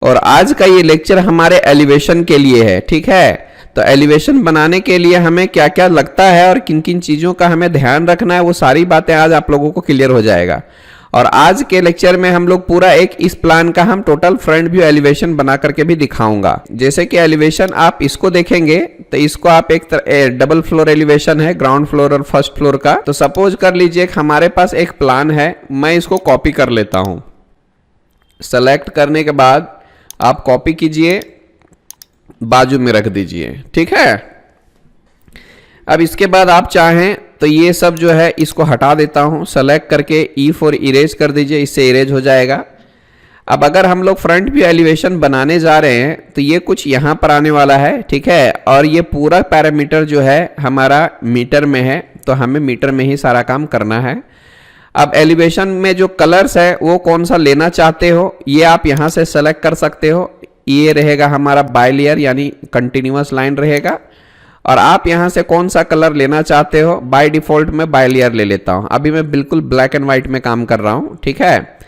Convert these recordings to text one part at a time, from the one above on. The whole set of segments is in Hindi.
और आज का ये लेक्चर हमारे एलिवेशन के लिए है, ठीक है। तो एलिवेशन बनाने के लिए हमें क्या क्या लगता है और किन किन चीज़ों का हमें ध्यान रखना है, वो सारी बातें आज आप लोगों को क्लियर हो जाएगा। और आज के लेक्चर में हम लोग पूरा एक इस प्लान का हम टोटल फ्रंट व्यू एलिवेशन बना करके भी दिखाऊंगा। जैसे कि एलिवेशन आप इसको देखेंगे तो इसको आप एक डबल फ्लोर एलिवेशन है, ग्राउंड फ्लोर और फर्स्ट फ्लोर का। तो सपोज कर लीजिए हमारे पास एक प्लान है, मैं इसको कॉपी कर लेता हूं। सेलेक्ट करने के बाद आप कॉपी कीजिए, बाजू में रख दीजिए, ठीक है। अब इसके बाद आप चाहें तो ये सब जो है इसको हटा देता हूं, सेलेक्ट करके ई फॉर इरेज कर दीजिए, इससे इरेज हो जाएगा। अब अगर हम लोग फ्रंट व्यू एलिवेशन बनाने जा रहे हैं तो ये कुछ यहां पर आने वाला है, ठीक है। और ये पूरा पैरामीटर जो है हमारा मीटर में है, तो हमें मीटर में ही सारा काम करना है। अब एलिवेशन में जो कलर्स है वो कौन सा लेना चाहते हो ये आप यहां से सेलेक्ट कर सकते हो। ये रहेगा हमारा बाइलेयर यानी कंटिन्यूअस लाइन रहेगा। और आप यहां से कौन सा कलर लेना चाहते हो, बाय डिफॉल्ट मैं बाइलेयर ले लेता हूं। अभी मैं बिल्कुल ब्लैक एंड व्हाइट में काम कर रहा हूं, ठीक है।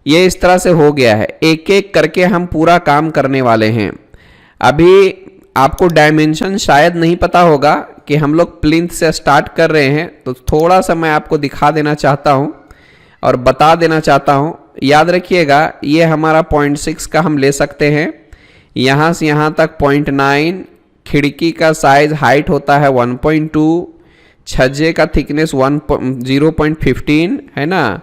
ये इस तरह से हो गया है, एक एक करके हम पूरा काम करने वाले हैं। अभी आपको डायमेंशन शायद नहीं पता होगा कि हम लोग प्लिंथ से स्टार्ट कर रहे हैं, तो थोड़ा सा मैं आपको दिखा देना चाहता हूं और बता देना चाहता हूं। याद रखिएगा ये हमारा 0.6 का हम ले सकते हैं, यहां से यहां तक 0.9, खिड़की का साइज हाइट होता है 1.2, छज्जे का थिकनेस 0.15 है ना।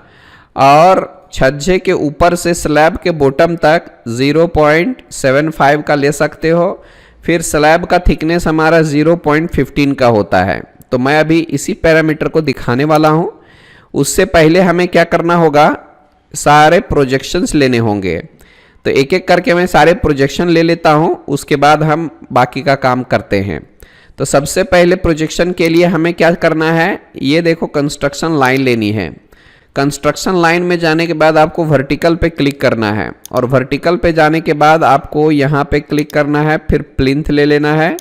और छज्जे के ऊपर से स्लैब के बॉटम तक 0.75 का ले सकते हो। फिर स्लैब का थिकनेस हमारा 0.15 का होता है। तो मैं अभी इसी पैरामीटर को दिखाने वाला हूं। उससे पहले हमें क्या करना होगा, सारे प्रोजेक्शंस लेने होंगे। तो एक एक करके मैं सारे प्रोजेक्शन ले लेता हूं, उसके बाद हम बाकी का काम करते हैं। तो सबसे पहले प्रोजेक्शन के लिए हमें क्या करना है, ये देखो कंस्ट्रक्शन लाइन लेनी है। कंस्ट्रक्शन लाइन में जाने के बाद आपको वर्टिकल पे क्लिक करना है, और वर्टिकल पे जाने के बाद आपको यहाँ पे क्लिक करना है, फिर प्लिंथ ले लेना है।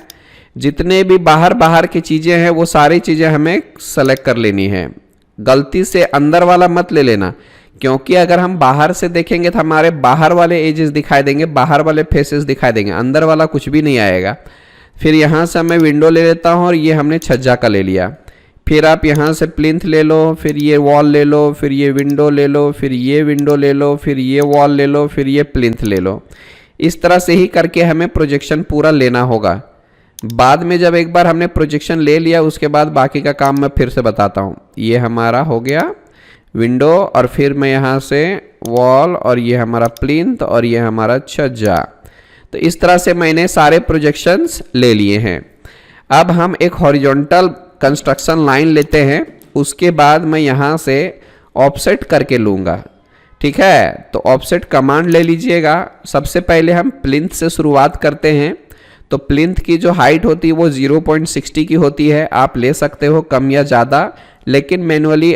जितने भी बाहर की चीज़ें हैं वो सारी चीज़ें हमें सेलेक्ट कर लेनी है। गलती से अंदर वाला मत ले लेना, क्योंकि अगर हम बाहर से देखेंगे तो हमारे बाहर वाले एजेस दिखाई देंगे, बाहर वाले फेसेस दिखाई देंगे, अंदर वाला कुछ भी नहीं आएगा। फिर यहाँ से मैं विंडो ले लेता हूँ, और ये हमने छज्जा का ले लिया। फिर आप यहाँ से प्लिंथ ले लो, फिर ये वॉल ले लो, फिर ये विंडो ले लो, फिर ये विंडो ले लो, फिर ये वॉल ले लो, फिर ये प्लिंथ ले लो। इस तरह से ही करके हमें प्रोजेक्शन पूरा लेना होगा। बाद में जब एक बार हमने प्रोजेक्शन ले लिया, उसके बाद बाकी का काम मैं फिर से बताता हूँ। ये हमारा हो गया विंडो, और फिर मैं यहाँ से वॉल, और ये हमारा प्लिंथ, और ये हमारा छज्जा। तो इस तरह से मैंने सारे प्रोजेक्शंस ले लिए हैं। अब हम एक हॉरिजॉन्टल कंस्ट्रक्शन लाइन लेते हैं, उसके बाद मैं यहाँ से ऑफसेट करके लूँगा, ठीक है। तो ऑफसेट कमांड ले लीजिएगा। सबसे पहले हम प्लिंथ से शुरुआत करते हैं। तो प्लिंथ की जो हाइट होती है वो 0.60 की होती है, आप ले सकते हो कम या ज़्यादा, लेकिन मैनुअली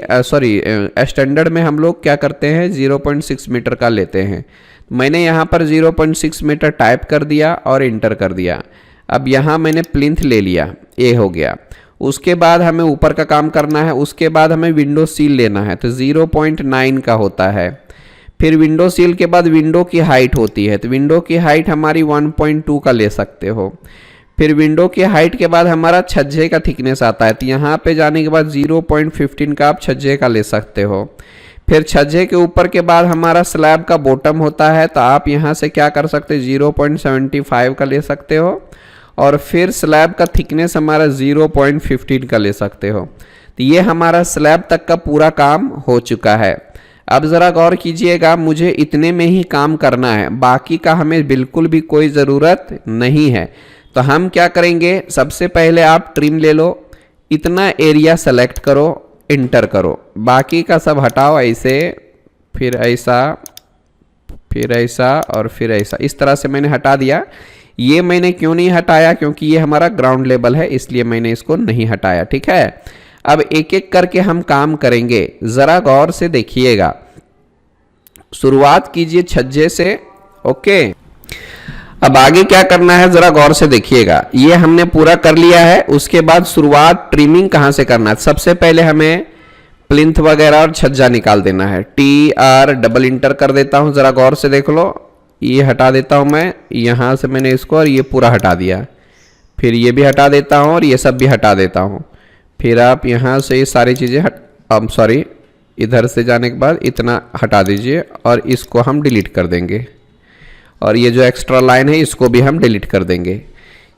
स्टैंडर्ड में हम लोग क्या करते हैं 0.6 मीटर का लेते हैं। मैंने यहाँ पर 0.6 मीटर टाइप कर दिया और इंटर कर दिया। अब यहाँ मैंने प्लिंथ ले लिया, ये हो गया। उसके बाद हमें ऊपर का काम करना है, उसके बाद हमें विंडो सील लेना है, तो 0.9 का होता है। फिर विंडो सील के बाद विंडो की हाइट होती है, तो विंडो की हाइट हमारी 1.2 का ले सकते हो। फिर विंडो की हाइट के बाद हमारा छज्जे का थिकनेस आता है, तो यहाँ पे जाने के बाद 0.15 का आप छज्जे का ले सकते हो। फिर छज्जे के ऊपर के बाद हमारा स्लैब का बॉटम होता है, तो आप यहाँ से क्या कर सकते हो 0.75 का ले सकते हो। और फिर स्लैब का थिकनेस हमारा 0.15 का ले सकते हो। तो ये हमारा स्लैब तक का पूरा काम हो चुका है। अब ज़रा गौर कीजिएगा, मुझे इतने में ही काम करना है, बाकी का हमें बिल्कुल भी कोई ज़रूरत नहीं है। तो हम क्या करेंगे, सबसे पहले आप ट्रिम ले लो, इतना एरिया सेलेक्ट करो, इंटर करो, बाकी का सब हटाओ, ऐसे फिर ऐसा फिर ऐसा और फिर ऐसा, इस तरह से मैंने हटा दिया। ये मैंने क्यों नहीं हटाया, क्योंकि ये हमारा ग्राउंड लेवल है, इसलिए मैंने इसको नहीं हटाया, ठीक है। अब एक एक करके हम काम करेंगे, ज़रा गौर से देखिएगा। शुरुआत कीजिए छज्जे से, ओके। अब आगे क्या करना है जरा गौर से देखिएगा। ये हमने पूरा कर लिया है। उसके बाद शुरुआत ट्रिमिंग कहाँ से करना है, सबसे पहले हमें प्लिंथ वगैरह और छज्जा निकाल देना है। TR डबल इंटर कर देता हूँ, जरा गौर से देख लो। ये हटा देता हूँ मैं, यहाँ से मैंने इसको और ये पूरा हटा दिया। फिर ये भी हटा देता हूँ और ये सब भी हटा देता हूँ। फिर आप यहाँ से ये सारी चीज़ें सॉरी इधर से जाने के बाद इतना हटा दीजिए और इसको हम डिलीट कर देंगे। और ये जो एक्स्ट्रा लाइन है इसको भी हम डिलीट कर देंगे।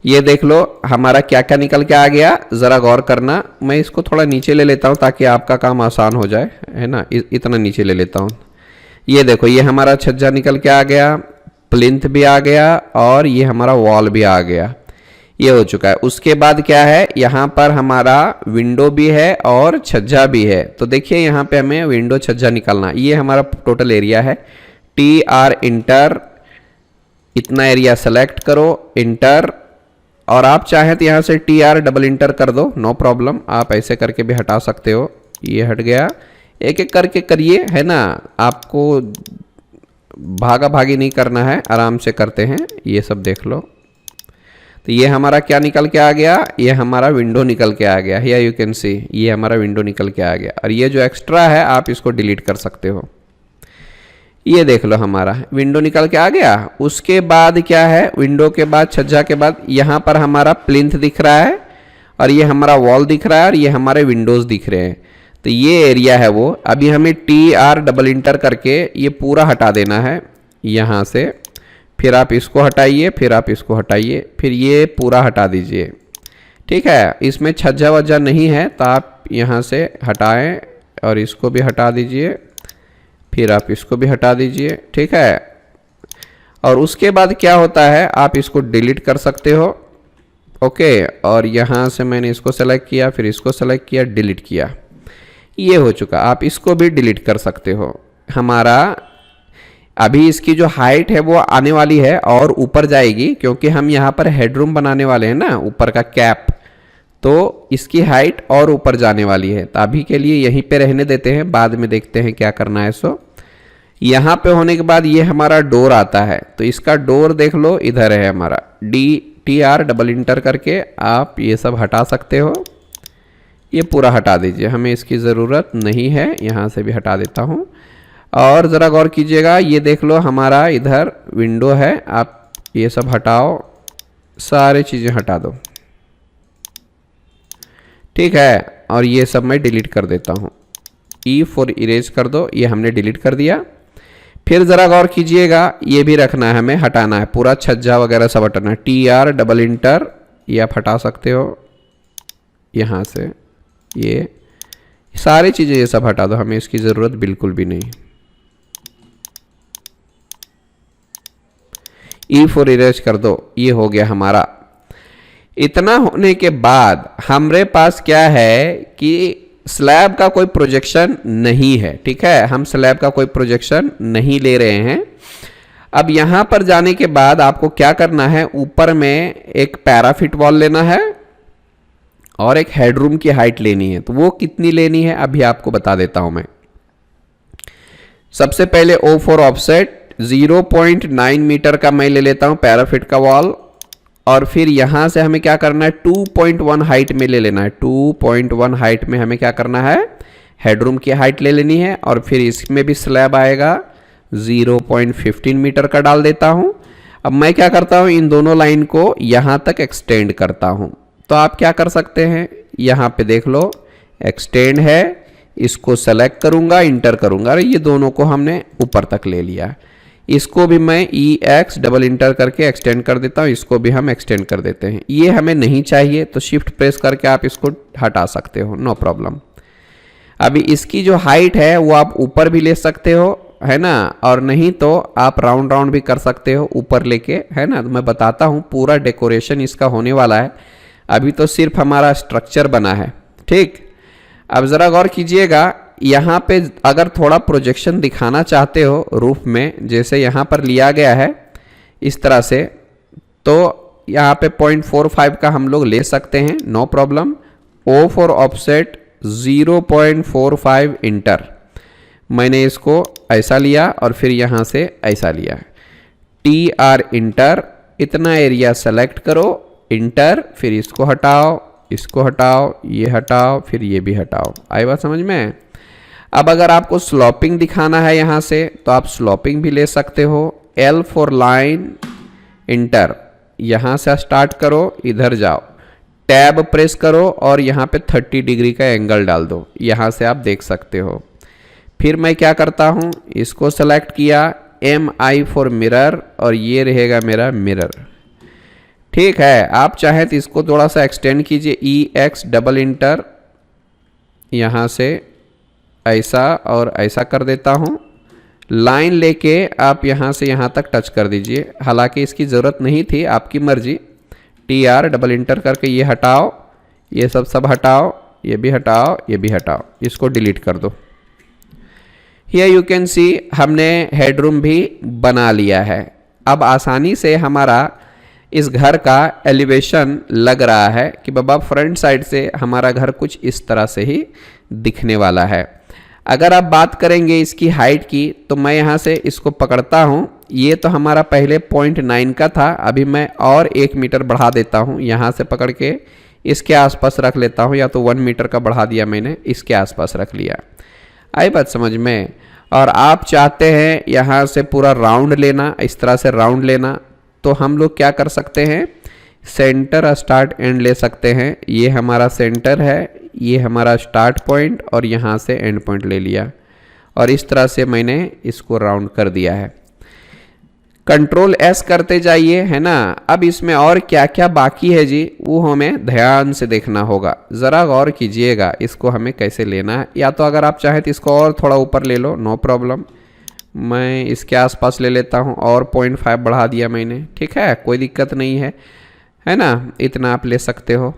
ये देख लो हमारा क्या क्या निकल के आ गया, ज़रा गौर करना। मैं इसको थोड़ा नीचे ले लेता हूँ ताकि आपका काम आसान हो जाए, है ना। इतना नीचे ले लेता हूँ। ये देखो ये हमारा छज्जा निकल के आ गया, प्लिंथ भी आ गया और ये हमारा वॉल भी आ गया। ये हो चुका है। उसके बाद क्या है, यहाँ पर हमारा विंडो भी है और छज्जा भी है। तो देखिए यहाँ पे हमें विंडो छज्जा निकालना। ये हमारा टोटल एरिया है। TR इंटर, इतना एरिया सेलेक्ट करो, इंटर। और आप चाहें तो यहाँ से TR डबल इंटर कर दो, नो प्रॉब्लम। आप ऐसे करके भी हटा सकते हो। ये हट गया। एक एक करके करिए, है ना। आपको भागा भागी नहीं करना है, आराम से करते हैं। ये सब देख लो। तो ये हमारा क्या निकल के आ गया, ये हमारा विंडो निकल के आ गया। हियर यू कैन सी, ये हमारा विंडो निकल के आ गया। और ये जो एक्स्ट्रा है आप इसको डिलीट कर सकते हो। ये देख लो हमारा विंडो निकल के आ गया। उसके बाद क्या है, विंडो के बाद छज्जा के बाद यहाँ पर हमारा प्लिंथ दिख रहा है और ये हमारा वॉल दिख रहा है और ये हमारे विंडोज़ दिख रहे हैं। तो ये एरिया है वो। अभी हमें TR डबल इंटर करके ये पूरा हटा देना है यहाँ से। फिर आप इसको हटाइए, फिर आप इसको हटाइए, फिर ये पूरा हटा दीजिए। ठीक है, इसमें छज्जा वज्जा नहीं है तो आप यहाँ से हटाएं और इसको भी हटा दीजिए, फिर आप इसको भी हटा दीजिए। ठीक है, और उसके बाद क्या होता है, आप इसको डिलीट कर सकते हो। ओके, और यहाँ से मैंने इसको सेलेक्ट किया, फिर इसको सेलेक्ट किया, डिलीट किया। ये हो चुका। आप इसको भी डिलीट कर सकते हो। हमारा अभी इसकी जो हाइट है वो आने वाली है और ऊपर जाएगी, क्योंकि हम यहाँ पर हेडरूम बनाने वाले हैं ना, ऊपर का कैप। तो इसकी हाइट और ऊपर जाने वाली है। तो अभी के लिए यहीं पे रहने देते हैं, बाद में देखते हैं क्या करना है। सो यहाँ पे होने के बाद ये हमारा डोर आता है। तो इसका डोर देख लो, इधर है हमारा। TR डबल इंटर करके आप ये सब हटा सकते हो। ये पूरा हटा दीजिए, हमें इसकी ज़रूरत नहीं है। यहाँ से भी हटा देता हूँ। और ज़रा गौर कीजिएगा, ये देख लो हमारा इधर विंडो है। आप ये सब हटाओ, सारी चीज़ें हटा दो। ठीक है, और ये सब मैं डिलीट कर देता हूँ। E फॉर इरेज कर दो, ये हमने डिलीट कर दिया। फिर ज़रा गौर कीजिएगा, ये भी रखना है, हमें हटाना है पूरा छज्जा वगैरह सब हटाना है। TR डबल इंटर, ये आप हटा सकते हो यहाँ से। ये सारी चीज़ें ये सब हटा दो, हमें इसकी ज़रूरत बिल्कुल भी नहीं। E फॉर इरेज कर दो, ये हो गया हमारा। इतना होने के बाद हमारे पास क्या है कि स्लैब का कोई प्रोजेक्शन नहीं है। ठीक है, हम स्लैब का कोई प्रोजेक्शन नहीं ले रहे हैं। अब यहाँ पर जाने के बाद आपको क्या करना है, ऊपर में एक पैराफिट वॉल लेना है और एक हेडरूम की हाइट लेनी है। तो वो कितनी लेनी है अभी आपको बता देता हूं मैं। सबसे पहले O फॉर ऑफसेट 0.9 मीटर का मैं ले लेता हूं पैराफिट का वॉल। और फिर यहां से हमें क्या करना है, 2.1 हाइट में ले लेना है। 2.1 हाइट में हमें क्या करना है, हेडरूम की हाइट ले लेनी है। और फिर इसमें भी स्लैब आएगा, 0.15 मीटर का डाल देता हूं। अब मैं क्या करता हूं, इन दोनों लाइन को यहां तक एक्सटेंड करता हूं। तो आप क्या कर सकते हैं, यहां पे देख लो एक्सटेंड है, इसको सेलेक्ट करूंगा, इंटर करूंगा, अरे ये दोनों को हमने ऊपर तक ले लिया। इसको भी मैं EX डबल इंटर करके एक्सटेंड कर देता हूँ, इसको भी हम एक्सटेंड कर देते हैं। ये हमें नहीं चाहिए तो शिफ्ट प्रेस करके आप इसको हटा सकते हो, नो प्रॉब्लम। अभी इसकी जो हाइट है वो आप ऊपर भी ले सकते हो, है ना, और नहीं तो आप राउंड राउंड भी कर सकते हो ऊपर लेके, है ना। तो मैं बताता हूँ, पूरा डेकोरेशन इसका होने वाला है। अभी तो सिर्फ हमारा स्ट्रक्चर बना है। ठीक, अब ज़रा गौर कीजिएगा, यहाँ पे अगर थोड़ा प्रोजेक्शन दिखाना चाहते हो रूफ में, जैसे यहाँ पर लिया गया है इस तरह से, तो यहाँ पे 0.45 का हम लोग ले सकते हैं, no problem. O for offset 0.45 inter, मैंने इसको ऐसा लिया और फिर यहाँ से ऐसा लिया। TR इंटर, इतना एरिया सेलेक्ट करो, इंटर, फिर इसको हटाओ, इसको हटाओ, ये हटाओ, फिर ये भी हटाओ। आई बात समझ में। अब अगर आपको स्लॉपिंग दिखाना है यहाँ से तो आप स्लॉपिंग भी ले सकते हो, L फॉर लाइन, इंटर, यहाँ से स्टार्ट करो, इधर जाओ, टैब प्रेस करो और यहाँ पे 30 डिग्री का एंगल डाल दो, यहाँ से आप देख सकते हो। फिर मैं क्या करता हूँ, इसको सेलेक्ट किया, MI फॉर मिरर, और ये रहेगा मेरा मिरर। ठीक है, आप चाहें तो इसको थोड़ा सा एक्सटेंड कीजिए, EX डबल इंटर, यहाँ से ऐसा और ऐसा कर देता हूँ। लाइन लेके आप यहाँ से यहाँ तक टच कर दीजिए, हालांकि इसकी ज़रूरत नहीं थी, आपकी मर्जी। TR डबल इंटर करके ये हटाओ, ये सब हटाओ, ये भी हटाओ, ये भी हटाओ, इसको डिलीट कर दो। हियर यू कैन सी हमने हेडरूम भी बना लिया है। अब आसानी से हमारा इस घर का एलिवेशन लग रहा है कि बाबा फ्रंट साइड से हमारा घर कुछ इस तरह से ही दिखने वाला है। अगर आप बात करेंगे इसकी हाइट की, तो मैं यहाँ से इसको पकड़ता हूँ, ये तो हमारा पहले 0.9 का था, अभी मैं और 1 मीटर बढ़ा देता हूँ, यहाँ से पकड़ के इसके आसपास रख लेता हूँ, या तो 1 मीटर का बढ़ा दिया मैंने, इसके आसपास रख लिया। आई बात समझ में। और आप चाहते हैं यहाँ से पूरा राउंड लेना, इस तरह से राउंड लेना, तो हम लोग क्या कर सकते हैं, सेंटर स्टार्ट एंड ले सकते हैं। ये हमारा सेंटर है, ये हमारा स्टार्ट पॉइंट, और यहाँ से एंड पॉइंट ले लिया, और इस तरह से मैंने इसको राउंड कर दिया है। कंट्रोल S करते जाइए, है ना। अब इसमें और क्या क्या बाकी है जी, वो हमें ध्यान से देखना होगा, ज़रा गौर कीजिएगा इसको हमें कैसे लेना है। या तो अगर आप चाहें तो इसको और थोड़ा ऊपर ले लो, नो प्रॉब्लम, मैं इसके आसपास ले लेता हूँ, और 0.5 बढ़ा दिया मैंने, ठीक है, कोई दिक्कत नहीं है ना, इतना आप ले सकते हो।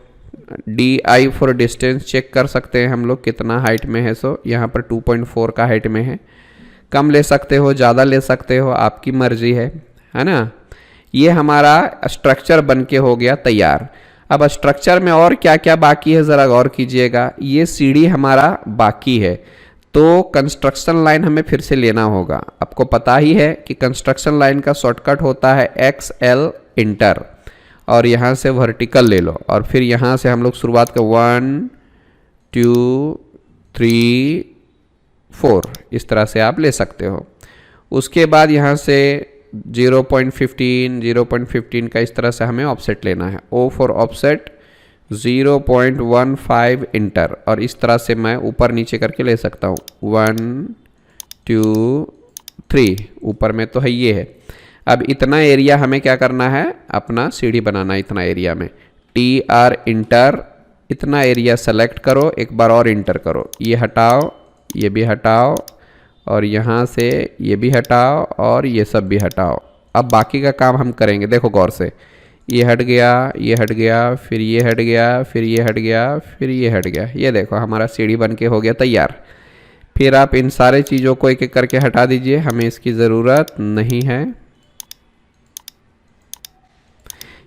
DI फॉर डिस्टेंस चेक कर सकते हैं हम लोग कितना हाइट में है। सो यहाँ पर 2.4 का हाइट में है, कम ले सकते हो, ज़्यादा ले सकते हो, आपकी मर्जी है ना। ये हमारा स्ट्रक्चर बन के हो गया तैयार। अब स्ट्रक्चर में और क्या क्या बाकी है ज़रा गौर कीजिएगा। ये सीढ़ी हमारा बाकी है, तो कंस्ट्रक्शन लाइन हमें फिर से लेना होगा। आपको पता ही है कि कंस्ट्रक्शन लाइन का शॉर्टकट होता है XL इंटर, और यहाँ से वर्टिकल ले लो, और फिर यहाँ से हम लोग शुरुआत कर 1 2 3 4, इस तरह से आप ले सकते हो। उसके बाद यहाँ से 0.15 का इस तरह से हमें ऑफसेट लेना है, O फॉर ऑफसेट 0.15 इंटर, और इस तरह से मैं ऊपर नीचे करके ले सकता हूँ, 1 2 3, ऊपर में तो है ये है। अब इतना एरिया हमें क्या करना है, अपना सीढ़ी बनाना है इतना एरिया में। TR इंटर, इतना एरिया सेलेक्ट करो, एक बार और इंटर करो, ये हटाओ, ये भी हटाओ, और यहाँ से ये भी हटाओ, और ये सब भी हटाओ। अब बाकी का काम हम करेंगे, देखो गौर से, ये हट गया, ये हट गया, फिर ये हट गया, फिर ये हट गया, फिर ये हट गया, ये देखो हमारा सीढ़ी बन के हो गया तैयार। फिर आप इन सारे चीज़ों को एक एक करके हटा दीजिए, हमें इसकी ज़रूरत नहीं है।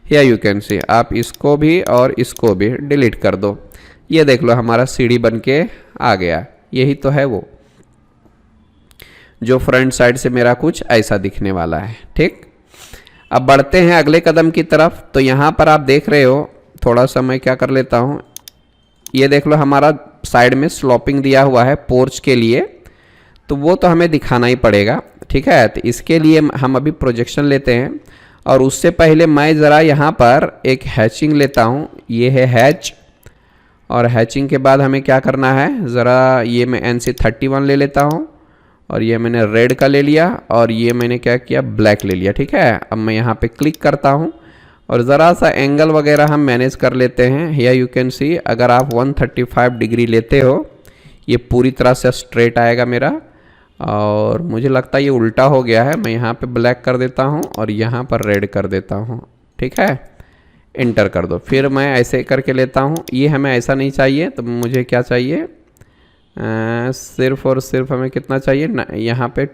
या यू कैन सी, आप इसको भी और इसको भी डिलीट कर दो। ये देख लो हमारा सीढ़ी बन के आ गया, यही तो है वो जो फ्रंट साइड से मेरा कुछ ऐसा दिखने वाला है। ठीक, अब बढ़ते हैं अगले कदम की तरफ। तो यहाँ पर आप देख रहे हो, थोड़ा सा मैं क्या कर लेता हूँ, ये देख लो हमारा साइड में स्लोपिंग दिया हुआ है पोर्च के लिए, तो वो तो हमें दिखाना ही पड़ेगा। ठीक है, तो इसके लिए हम अभी प्रोजेक्शन लेते हैं, और उससे पहले मैं ज़रा यहाँ पर एक हैचिंग लेता हूँ, ये है हैच, और हैचिंग के बाद हमें क्या करना है, ज़रा ये मैं NC31 ले लेता हूँ, और ये मैंने रेड का ले लिया, और ये मैंने क्या किया, ब्लैक ले लिया। ठीक है, अब मैं यहाँ पे क्लिक करता हूँ, और ज़रा सा एंगल वगैरह हम मैनेज कर लेते हैं। हियर यू कैन सी, अगर आप 135 डिग्री लेते हो, ये पूरी तरह से स्ट्रेट आएगा मेरा, और मुझे लगता है ये उल्टा हो गया है। मैं यहाँ पे ब्लैक कर देता हूँ, और यहाँ पर रेड कर देता हूँ। ठीक है, इंटर कर दो। फिर मैं ऐसे करके लेता हूँ, ये हमें ऐसा नहीं चाहिए, तो मुझे क्या चाहिए, सिर्फ और सिर्फ हमें कितना चाहिए ना, यहाँ पे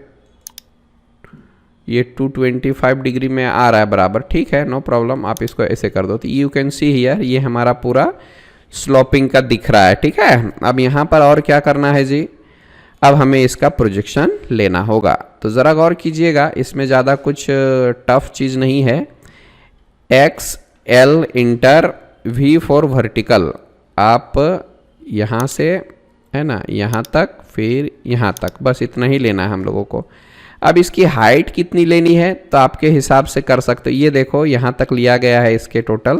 ये 225 डिग्री में आ रहा है बराबर। ठीक है, नो प्रॉब्लम, आप इसको ऐसे कर दो। तो यू कैन सी हियर, ये हमारा पूरा स्लोपिंग का दिख रहा है। ठीक है, अब यहाँ पर और क्या करना है जी, अब हमें इसका प्रोजेक्शन लेना होगा। तो ज़रा गौर कीजिएगा, इसमें ज़्यादा कुछ टफ चीज़ नहीं है। XL inter, V for vertical, आप यहाँ से, है ना, यहाँ तक, फिर यहाँ तक, बस इतना ही लेना है हम लोगों को। अब इसकी हाइट कितनी लेनी है तो आपके हिसाब से कर सकते हो। ये देखो यहाँ तक लिया गया है इसके टोटल,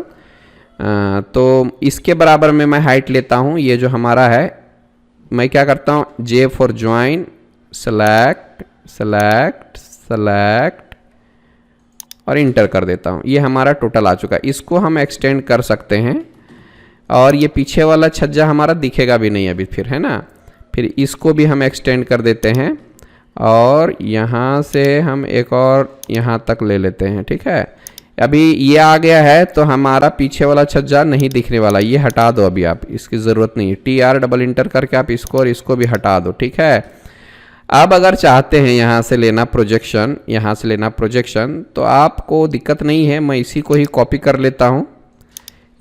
तो इसके बराबर में मैं हाइट लेता हूँ। ये जो हमारा है, मैं क्या करता हूँ, J for join, select select select और इंटर कर देता हूँ। ये हमारा टोटल आ चुका है। इसको हम एक्सटेंड कर सकते हैं और ये पीछे वाला छज्जा हमारा दिखेगा भी नहीं अभी फिर, है ना। फिर इसको भी हम एक्सटेंड कर देते हैं और यहाँ से हम एक और यहाँ तक ले लेते हैं, ठीक है। अभी ये आ गया है तो हमारा पीछे वाला छज्जा नहीं दिखने वाला, ये हटा दो, अभी आप इसकी ज़रूरत नहीं है। TR डबल इंटर करके आप इसको और इसको भी हटा दो, ठीक है। अब अगर चाहते हैं यहाँ से लेना प्रोजेक्शन, यहाँ से लेना प्रोजेक्शन, तो आपको दिक्कत नहीं है। मैं इसी को ही कॉपी कर लेता हूँ।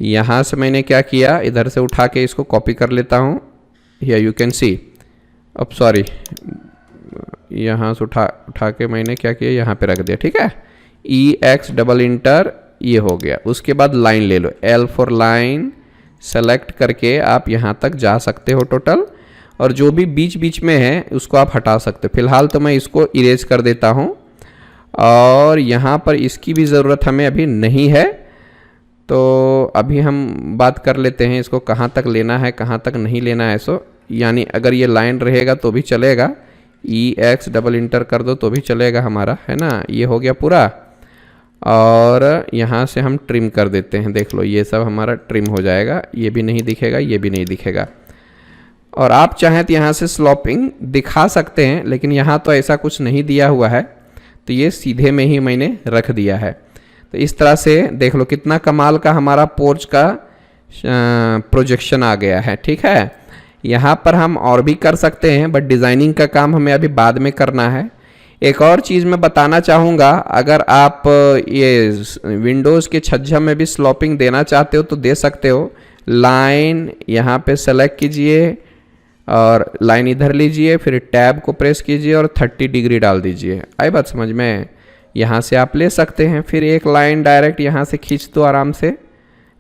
यहाँ से मैंने क्या किया, इधर से उठा के इसको कॉपी कर लेता हूँ। हियर यू कैन सी, अब सॉरी, यहाँ से उठा के मैंने क्या किया, यहाँ पे रख दिया, ठीक है। EX डबल इंटर, ये हो गया। उसके बाद लाइन ले लो, L फॉर लाइन, सेलेक्ट करके आप यहाँ तक जा सकते हो टोटल, और जो भी बीच बीच में है उसको आप हटा सकते हो। फिलहाल तो मैं इसको इरेज कर देता हूँ और यहाँ पर इसकी भी ज़रूरत हमें अभी नहीं है। तो अभी हम बात कर लेते हैं इसको कहाँ तक लेना है, कहाँ तक नहीं लेना है। सो यानी अगर ये लाइन रहेगा तो भी चलेगा, EX डबल इंटर कर दो तो भी चलेगा हमारा, है ना। ये हो गया पूरा, और यहाँ से हम ट्रिम कर देते हैं। देख लो ये सब हमारा ट्रिम हो जाएगा, ये भी नहीं दिखेगा, ये भी नहीं दिखेगा। और आप चाहें तो यहाँ से स्लॉपिंग दिखा सकते हैं, लेकिन यहाँ तो ऐसा कुछ नहीं दिया हुआ है, तो ये सीधे में ही मैंने रख दिया है। तो इस तरह से देख लो कितना कमाल का हमारा पोर्च का प्रोजेक्शन आ गया है, ठीक है। यहाँ पर हम और भी कर सकते हैं, बट डिज़ाइनिंग का काम हमें अभी बाद में करना है। एक और चीज़ मैं बताना चाहूँगा, अगर आप ये विंडोज़ के छज्जा में भी स्लॉपिंग देना चाहते हो तो दे सकते हो। लाइन यहाँ पे सेलेक्ट कीजिए और लाइन इधर लीजिए, फिर टैब को प्रेस कीजिए और 30 डिग्री डाल दीजिए। आई बात समझ में, यहाँ से आप ले सकते हैं। फिर एक लाइन डायरेक्ट यहाँ से खींच दो आराम से,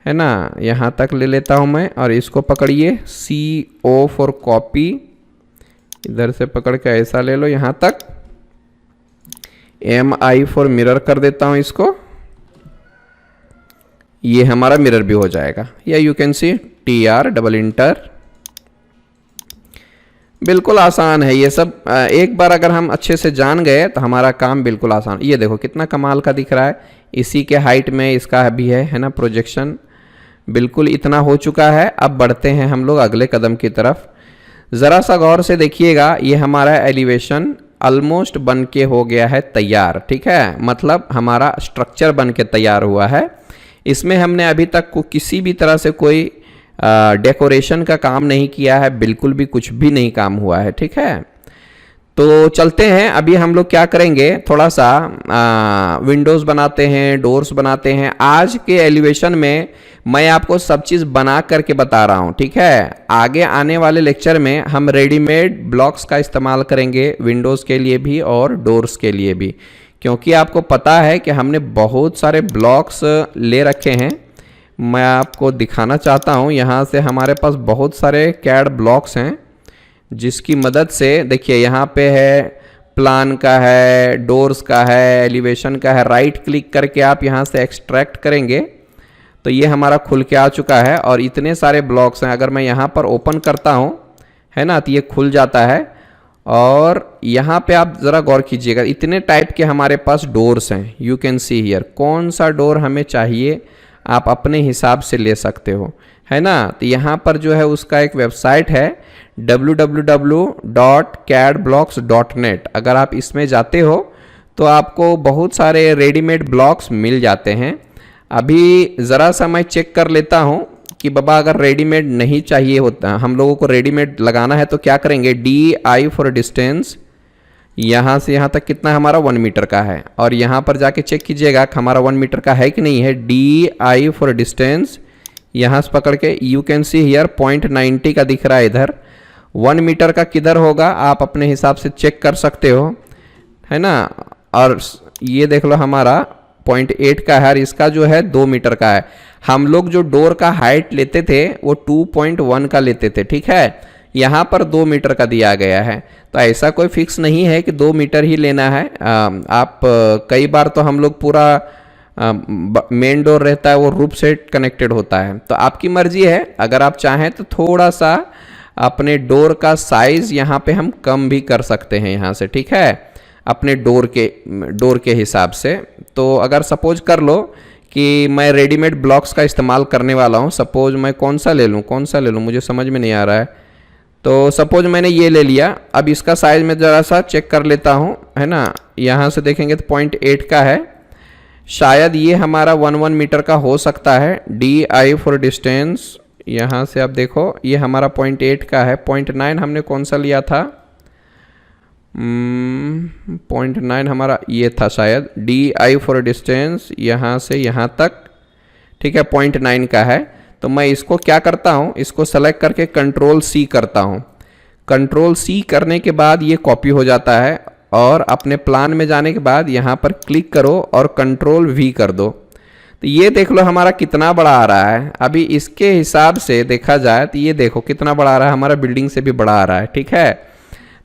है ना। यहाँ तक ले लेता हूँ मैं, और इसको पकड़िए, CO फॉर कॉपी, इधर से पकड़ के ऐसा ले लो यहाँ तक। MI फॉर मिरर कर देता हूँ इसको, ये हमारा मिरर भी हो जाएगा। या you can see TR double inter. बिल्कुल आसान है ये सब। एक बार अगर हम अच्छे से जान गए तो हमारा काम बिल्कुल आसान। ये देखो कितना कमाल का दिख रहा है, इसी के हाइट में इसका भी है ना प्रोजेक्शन। बिल्कुल इतना हो चुका है। अब बढ़ते हैं हम लोग अगले कदम की तरफ। ज़रा सा गौर से देखिएगा, ये हमारा एलिवेशन ऑलमोस्ट बन के हो गया है तैयार, ठीक है। मतलब हमारा स्ट्रक्चर बन के तैयार हुआ है। इसमें हमने अभी तक किसी भी तरह से कोई डेकोरेशन का काम नहीं किया है, बिल्कुल भी कुछ भी नहीं काम हुआ है, ठीक है। तो चलते हैं, अभी हम लोग क्या करेंगे, थोड़ा सा विंडोज़ बनाते हैं, डोर्स बनाते हैं। आज के एलिवेशन में मैं आपको सब चीज़ बना करके बता रहा हूँ, ठीक है। आगे आने वाले लेक्चर में हम रेडीमेड ब्लॉक्स का इस्तेमाल करेंगे, विंडोज़ के लिए भी और डोर्स के लिए भी, क्योंकि आपको पता है कि हमने बहुत सारे ब्लॉक्स ले रखे हैं। मैं आपको दिखाना चाहता हूँ, यहाँ से हमारे पास बहुत सारे कैड ब्लॉक्स हैं, जिसकी मदद से देखिए यहाँ पे है, प्लान का है, डोर्स का है, एलिवेशन का है। राइट क्लिक करके आप यहाँ से एक्सट्रैक्ट करेंगे तो ये हमारा खुल के आ चुका है, और इतने सारे ब्लॉक्स हैं। अगर मैं यहाँ पर ओपन करता हूँ, है ना, तो ये खुल जाता है। और यहाँ पे आप ज़रा गौर कीजिएगा, इतने टाइप के हमारे पास डोर्स हैं। यू कैन सी हियर, कौन सा डोर हमें चाहिए आप अपने हिसाब से ले सकते हो, है ना। तो यहाँ पर जो है उसका एक वेबसाइट है www.cadblocks.net। अगर आप इसमें जाते हो तो आपको बहुत सारे रेडीमेड ब्लॉक्स मिल जाते हैं। अभी ज़रा सा मैं चेक कर लेता हूँ कि बाबा अगर रेडीमेड नहीं चाहिए होता, हम लोगों को रेडीमेड लगाना है, तो क्या करेंगे, DI फॉर डिस्टेंस, यहाँ से यहाँ तक कितना हमारा 1 मीटर का है, और यहाँ पर जाके चेक कीजिएगा कि हमारा 1 मीटर का है कि नहीं है। DI फॉर डिस्टेंस, यहाँ से पकड़ के यू कैन सी हियर 0.90 का दिख रहा है इधर। 1 मीटर का किधर होगा आप अपने हिसाब से चेक कर सकते हो, है ना। और ये देख लो हमारा 0.8 का है, और इसका जो है 2 मीटर का है। हम लोग जो डोर का हाइट लेते थे वो 2.1 का लेते थे, ठीक है। यहाँ पर 2 मीटर का दिया गया है। तो ऐसा कोई फिक्स नहीं है कि 2 मीटर ही लेना है। आप कई बार तो हम लोग पूरा मेन डोर रहता है वो रूफ से कनेक्टेड होता है, तो आपकी मर्जी है। अगर आप चाहें तो थोड़ा सा अपने डोर का साइज़ यहाँ पे हम कम भी कर सकते हैं यहाँ से, ठीक है, अपने डोर के हिसाब से। तो अगर सपोज कर लो कि मैं रेडीमेड ब्लॉक्स का इस्तेमाल करने वाला हूँ, सपोज मैं कौन सा ले लूँ मुझे समझ में नहीं आ रहा है। तो सपोज मैंने ये ले लिया। अब इसका साइज़ मैं ज़रा सा चेक कर लेता हूँ, है ना। यहाँ से देखेंगे तो 0.8 का है, शायद ये हमारा 1 मीटर का हो सकता है। DI फॉर डिस्टेंस, यहाँ से आप देखो ये हमारा 0.8 का है। 0.9 हमने कौन सा लिया था, 0.9 हमारा ये था शायद। DI फॉर डिस्टेंस यहाँ से यहाँ तक, ठीक है, 0.9 का है। तो मैं इसको क्या करता हूँ, इसको सेलेक्ट करके Ctrl+C करता हूँ। Ctrl+C करने के बाद ये कॉपी हो जाता है, और अपने प्लान में जाने के बाद यहाँ पर क्लिक करो और Ctrl+V कर दो। तो ये देख लो हमारा कितना बड़ा आ रहा है। अभी इसके हिसाब से देखा जाए तो ये देखो कितना बड़ा आ रहा है, हमारा बिल्डिंग से भी बड़ा आ रहा है, ठीक है।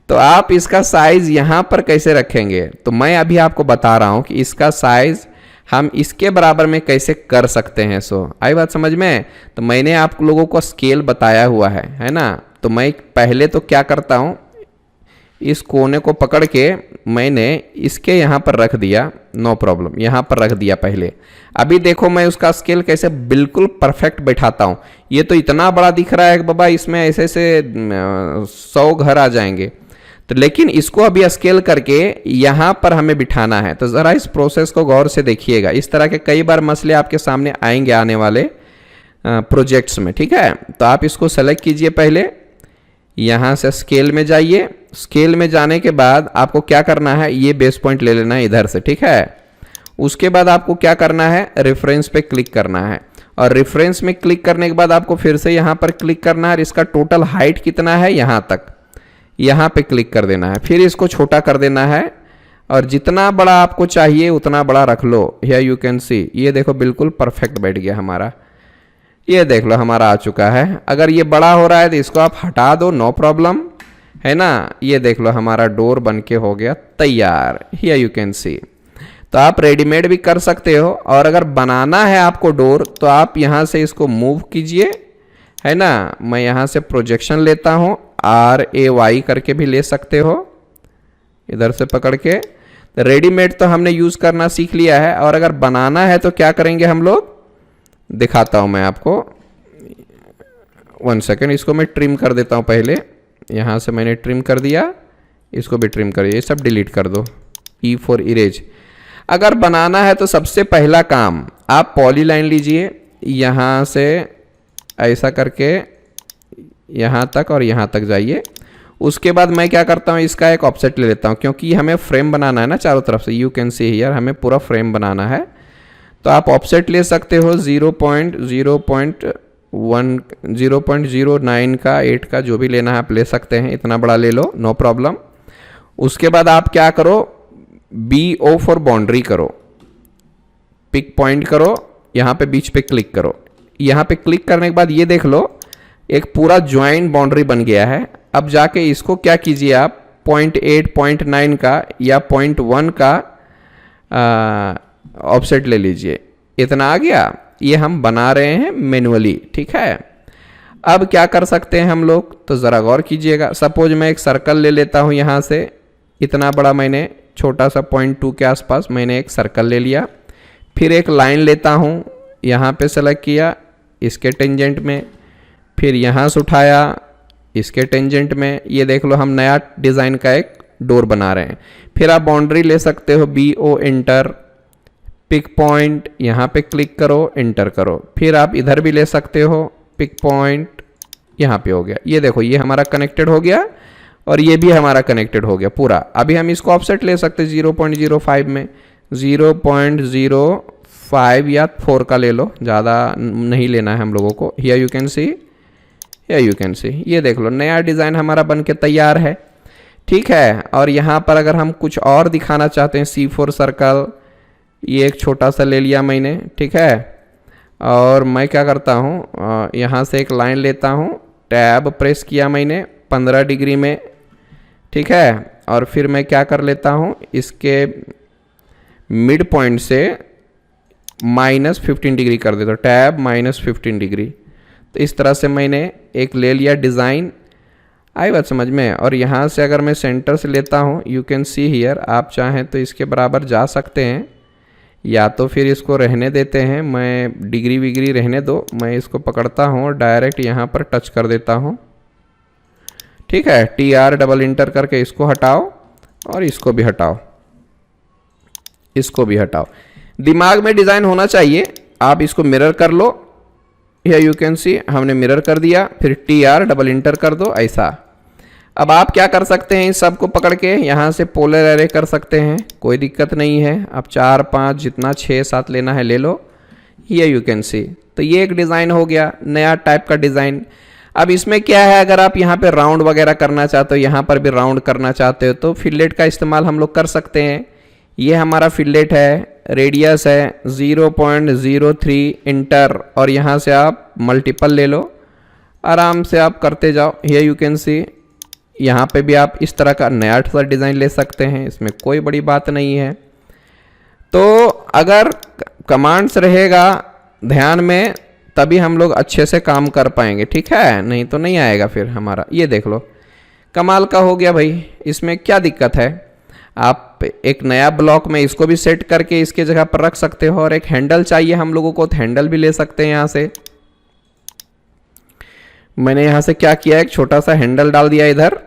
तो आप इसका साइज़ यहाँ पर कैसे रखेंगे, तो मैं अभी आपको बता रहा हूँ कि इसका साइज़ हम इसके बराबर में कैसे कर सकते हैं। आई बात समझ में। तो मैंने आप लोगों को स्केल बताया हुआ है ना। तो मैं पहले तो क्या करता हूँ, इस कोने को पकड़ के मैंने इसके यहाँ पर रख दिया, नो प्रॉब्लम, यहाँ पर रख दिया पहले। अभी देखो मैं उसका स्केल कैसे बिल्कुल परफेक्ट बैठाता हूँ। ये तो इतना बड़ा दिख रहा है कि बाबा इसमें ऐसे 100 घर आ जाएंगे। तो लेकिन इसको अभी स्केल करके यहाँ पर हमें बिठाना है। तो ज़रा इस प्रोसेस को गौर से देखिएगा। इस तरह के कई बार मसले आपके सामने आएंगे आने वाले प्रोजेक्ट्स में, ठीक है। तो आप इसको सेलेक्ट कीजिए, पहले यहाँ से स्केल में जाइए। स्केल में जाने के बाद आपको क्या करना है, ये बेस पॉइंट ले लेना है इधर से, ठीक है। उसके बाद आपको क्या करना है, रेफरेंस पे क्लिक करना है, और रेफरेंस में क्लिक करने के बाद आपको फिर से यहाँ पर क्लिक करना है, और इसका टोटल हाइट कितना है यहाँ तक, यहाँ पे क्लिक कर देना है। फिर इसको छोटा कर देना है, और जितना बड़ा आपको चाहिए उतना बड़ा रख लो। हियर यू कैन सी, ये देखो बिल्कुल परफेक्ट बैठ गया हमारा। ये देख लो हमारा आ चुका है। अगर ये बड़ा हो रहा है तो इसको आप हटा दो, नो प्रॉब्लम, है ना। ये देख लो हमारा डोर बन के हो गया तैयार। Here you can see. तो आप रेडीमेड भी कर सकते हो, और अगर बनाना है आपको डोर तो आप यहाँ से इसको मूव कीजिए, है ना। मैं यहाँ से प्रोजेक्शन लेता हूँ, RAY करके भी ले सकते हो, इधर से पकड़ के। रेडीमेड तो हमने यूज़ करना सीख लिया है, और अगर बनाना है तो क्या करेंगे हम लोग, दिखाता हूँ मैं आपको। 1 सेकेंड, इसको मैं ट्रिम कर देता हूँ पहले। यहाँ से मैंने ट्रिम कर दिया, इसको भी ट्रिम करिए, ये सब डिलीट कर दो। E for erase. अगर बनाना है तो सबसे पहला काम आप पॉलीलाइन लीजिए, यहाँ से ऐसा करके यहाँ तक और यहाँ तक जाइए। उसके बाद मैं क्या करता हूँ, इसका एक ऑफसेट ले लेता हूँ, क्योंकि हमें फ्रेम बनाना है ना चारों तरफ से। यू कैन सी हियर, हमें पूरा फ्रेम बनाना है। तो आप ऑफसेट ले सकते हो 0.09 का, 8 का, जो भी लेना है आप ले सकते हैं। इतना बड़ा ले लो, नो प्रॉब्लम। उसके बाद आप क्या करो, BO फॉर बाउंड्री करो, पिक पॉइंट करो, यहाँ पे बीच पे क्लिक करो। यहाँ पे क्लिक करने के बाद ये देख लो एक पूरा ज्वाइंट बाउंड्री बन गया है। अब जाके इसको क्या कीजिए आप, 0.8, 0.9 का या 0.1 का ऑफसेट ले लीजिए। इतना आ गया। ये हम बना रहे हैं मैनुअली, ठीक है। अब क्या कर सकते हैं हम लोग, तो ज़रा गौर कीजिएगा। सपोज मैं एक सर्कल ले लेता हूँ, यहाँ से इतना बड़ा मैंने छोटा सा 0.2 के आसपास मैंने एक सर्कल ले लिया। फिर एक लाइन लेता हूँ, यहाँ पे सेलेक्ट किया, इसके टेंजेंट में, फिर यहाँ से उठाया इसके टेंजेंट में। ये देख लो हम नया डिज़ाइन का एक डोर बना रहे हैं। फिर आप बाउंड्री ले सकते हो, BO एंटर, पिक पॉइंट, यहाँ पे क्लिक करो, एंटर करो। फिर आप इधर भी ले सकते हो, पिक पॉइंट, यहाँ पे हो गया। ये देखो ये हमारा कनेक्टेड हो गया, और ये भी हमारा कनेक्टेड हो गया पूरा। अभी हम इसको ऑफसेट ले सकते हैं 0.05 में, 0.05 या 4 का ले लो, ज़्यादा नहीं लेना है हम लोगों को। Here you can see, here you can see. ये देख लो नया डिज़ाइन हमारा बन के तैयार है, ठीक है। और यहाँ पर अगर हम कुछ और दिखाना चाहते हैं, C4 सर्कल, ये एक छोटा सा ले लिया मैंने, ठीक है। और मैं क्या करता हूँ, यहाँ से एक लाइन लेता हूँ, टैब प्रेस किया मैंने, 15 डिग्री में, ठीक है। और फिर मैं क्या कर लेता हूँ, इसके मिड पॉइंट से -15 डिग्री कर देता हूँ, टैब -15 डिग्री। तो इस तरह से मैंने एक ले लिया डिज़ाइन। आई बात समझ में। और यहाँ से अगर मैं सेंटर से लेता हूँ, यू कैन सी हियर, आप चाहें तो इसके बराबर जा सकते हैं या तो फिर इसको रहने देते हैं। मैं डिग्री विग्री रहने दो, मैं इसको पकड़ता हूँ और डायरेक्ट यहाँ पर टच कर देता हूँ, ठीक है। TR डबल इंटर करके इसको हटाओ और इसको भी हटाओ, इसको भी हटाओ। दिमाग में डिज़ाइन होना चाहिए। आप इसको मिरर कर लो, या यू कैन सी हमने मिरर कर दिया, फिर TR डबल इंटर कर दो, ऐसा। अब आप क्या कर सकते हैं, इस सब को पकड़ के यहाँ से पोलर एरे कर सकते हैं, कोई दिक्कत नहीं है। अब 4 5 जितना 6 7 लेना है ले लो, ये यू कैन सी। तो ये एक डिज़ाइन हो गया, नया टाइप का डिज़ाइन। अब इसमें क्या है, अगर आप यहाँ पे राउंड वगैरह करना चाहते हो, यहाँ पर भी राउंड करना चाहते हो, तो फिलेट का इस्तेमाल हम लोग कर सकते हैं। ये हमारा फिलेट है, रेडियस है 0.03 इंटर, और यहाँ से आप मल्टीपल ले लो, आराम से आप करते जाओ। ये यू कैन सी, यहाँ पे भी आप इस तरह का नया सा डिज़ाइन ले सकते हैं, इसमें कोई बड़ी बात नहीं है। तो अगर कमांड्स रहेगा ध्यान में, तभी हम लोग अच्छे से काम कर पाएंगे, ठीक है, नहीं तो नहीं आएगा फिर हमारा। ये देख लो, कमाल का हो गया भाई, इसमें क्या दिक्कत है। आप एक नया ब्लॉक में इसको भी सेट करके इसके जगह पर रख सकते हो, और एक हैंडल चाहिए हम लोगों को तो हैंडल भी ले सकते हैं। यहाँ से मैंने यहाँ से क्या किया, एक छोटा सा हैंडल डाल दिया इधर,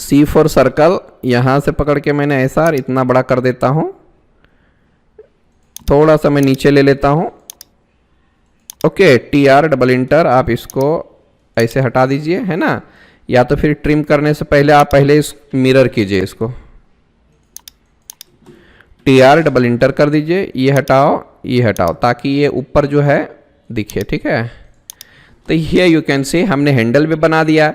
C फॉर सर्कल। यहाँ से पकड़ के मैंने ऐसा इतना बड़ा कर देता हूँ, थोड़ा सा मैं नीचे ले लेता हूँ, ओके। TR डबल इंटर, आप इसको ऐसे हटा दीजिए, है ना। या तो फिर ट्रिम करने से पहले आप पहले इस मिरर कीजिए, इसको TR डबल इंटर कर दीजिए, ये हटाओ ये हटाओ, ताकि ये ऊपर जो है दिखे, ठीक है। तो ये यू कैन सी हमने हैंडल भी बना दिया।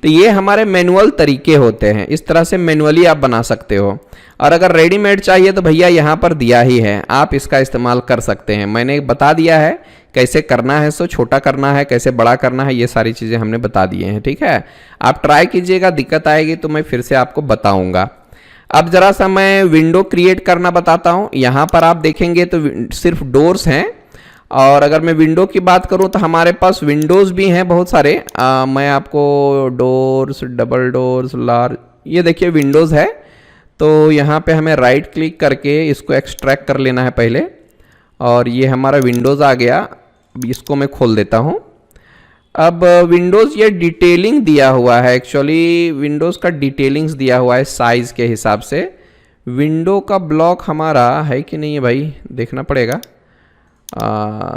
तो ये हमारे मैनुअल तरीके होते हैं, इस तरह से मैनुअली आप बना सकते हो। और अगर रेडीमेड चाहिए तो भैया यहाँ पर दिया ही है, आप इसका इस्तेमाल कर सकते हैं। मैंने बता दिया है कैसे करना है, सो छोटा करना है, कैसे बड़ा करना है, ये सारी चीज़ें हमने बता दिए हैं, ठीक है। आप ट्राई कीजिएगा, दिक्कत आएगी तो मैं फिर से आपको बताऊंगा। अब जरा सा मैं विंडो क्रिएट करना बताता हूँ। यहाँ पर आप देखेंगे तो सिर्फ डोर्स हैं, और अगर मैं विंडो की बात करूँ तो हमारे पास विंडोज़ भी हैं बहुत सारे। मैं आपको डोर्स, डबल डोर्स, लार्ज, ये देखिए विंडोज़ है। तो यहाँ पे हमें राइट क्लिक करके इसको एक्सट्रैक्ट कर लेना है पहले, और ये हमारा विंडोज़ आ गया। इसको मैं खोल देता हूँ। अब विंडोज़ ये डिटेलिंग दिया हुआ है, एक्चुअली विंडोज़ का डिटेलिंग्स दिया हुआ है साइज़ के हिसाब से। विंडो का ब्लॉक हमारा है कि नहीं है भाई, देखना पड़ेगा।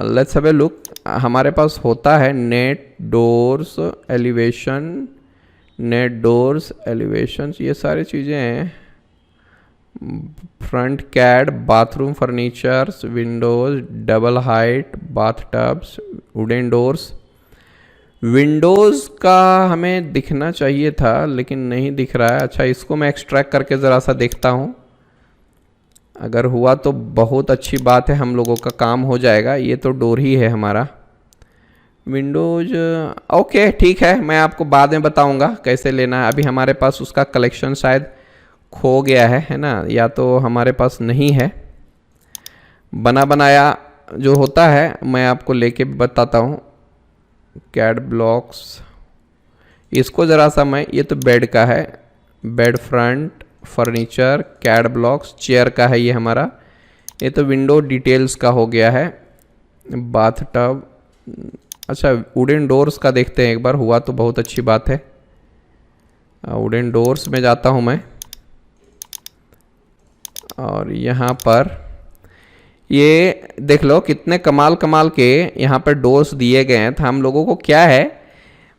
Let's have a look. हमारे पास होता है net doors elevation, net doors elevation, ये सारी चीज़ें हैं। Front CAD, bathroom furnitures, windows, double height, bath tubs, wooden doors. Windows का हमें दिखना चाहिए था लेकिन नहीं दिख रहा है। अच्छा, इसको मैं एक्सट्रैक्ट करके ज़रा सा देखता हूँ, अगर हुआ तो बहुत अच्छी बात है, हम लोगों का काम हो जाएगा। ये तो डोर ही है हमारा। विंडोज ओके, ठीक है, मैं आपको बाद में बताऊंगा कैसे लेना है। अभी हमारे पास उसका कलेक्शन शायद खो गया है ना, या तो हमारे पास नहीं है। बना बनाया जो होता है मैं आपको लेके बताता हूँ। कैड ब्लॉक्स, इसको ज़रा सा मैं, ये तो बेड का है, bed front furniture, CAD blocks, chair का है ये हमारा। ये तो विंडो डिटेल्स का हो गया है। बाथ टब, अच्छा वुडन डोर्स का देखते हैं एक बार, हुआ तो बहुत अच्छी बात है। वुडन डोर्स में जाता हूँ मैं, और यहाँ पर ये देख लो कितने कमाल कमाल के यहाँ पर डोर्स दिए गए हैं। तो हम लोगों को क्या है,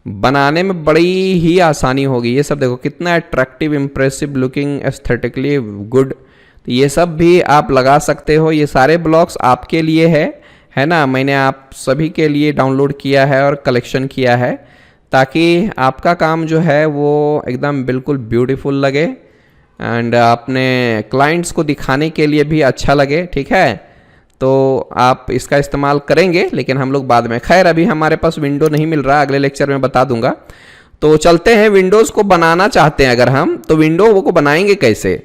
बनाने में बड़ी ही आसानी होगी। ये सब देखो कितना attractive, impressive looking, aesthetically good. तो ये सब भी आप लगा सकते हो। ये सारे ब्लॉक्स आपके लिए है ना। मैंने आप सभी के लिए डाउनलोड किया है और कलेक्शन किया है, ताकि आपका काम जो है वो एकदम बिल्कुल ब्यूटीफुल लगे, एंड अपने क्लाइंट्स को दिखाने के लिए भी अच्छा लगे, ठीक है। तो आप इसका इस्तेमाल करेंगे, लेकिन हम लोग बाद में, खैर अभी हमारे पास विंडो नहीं मिल रहा, अगले लेक्चर में बता दूंगा। तो चलते हैं, विंडोज़ को बनाना चाहते हैं अगर हम, तो विंडो को बनाएंगे कैसे?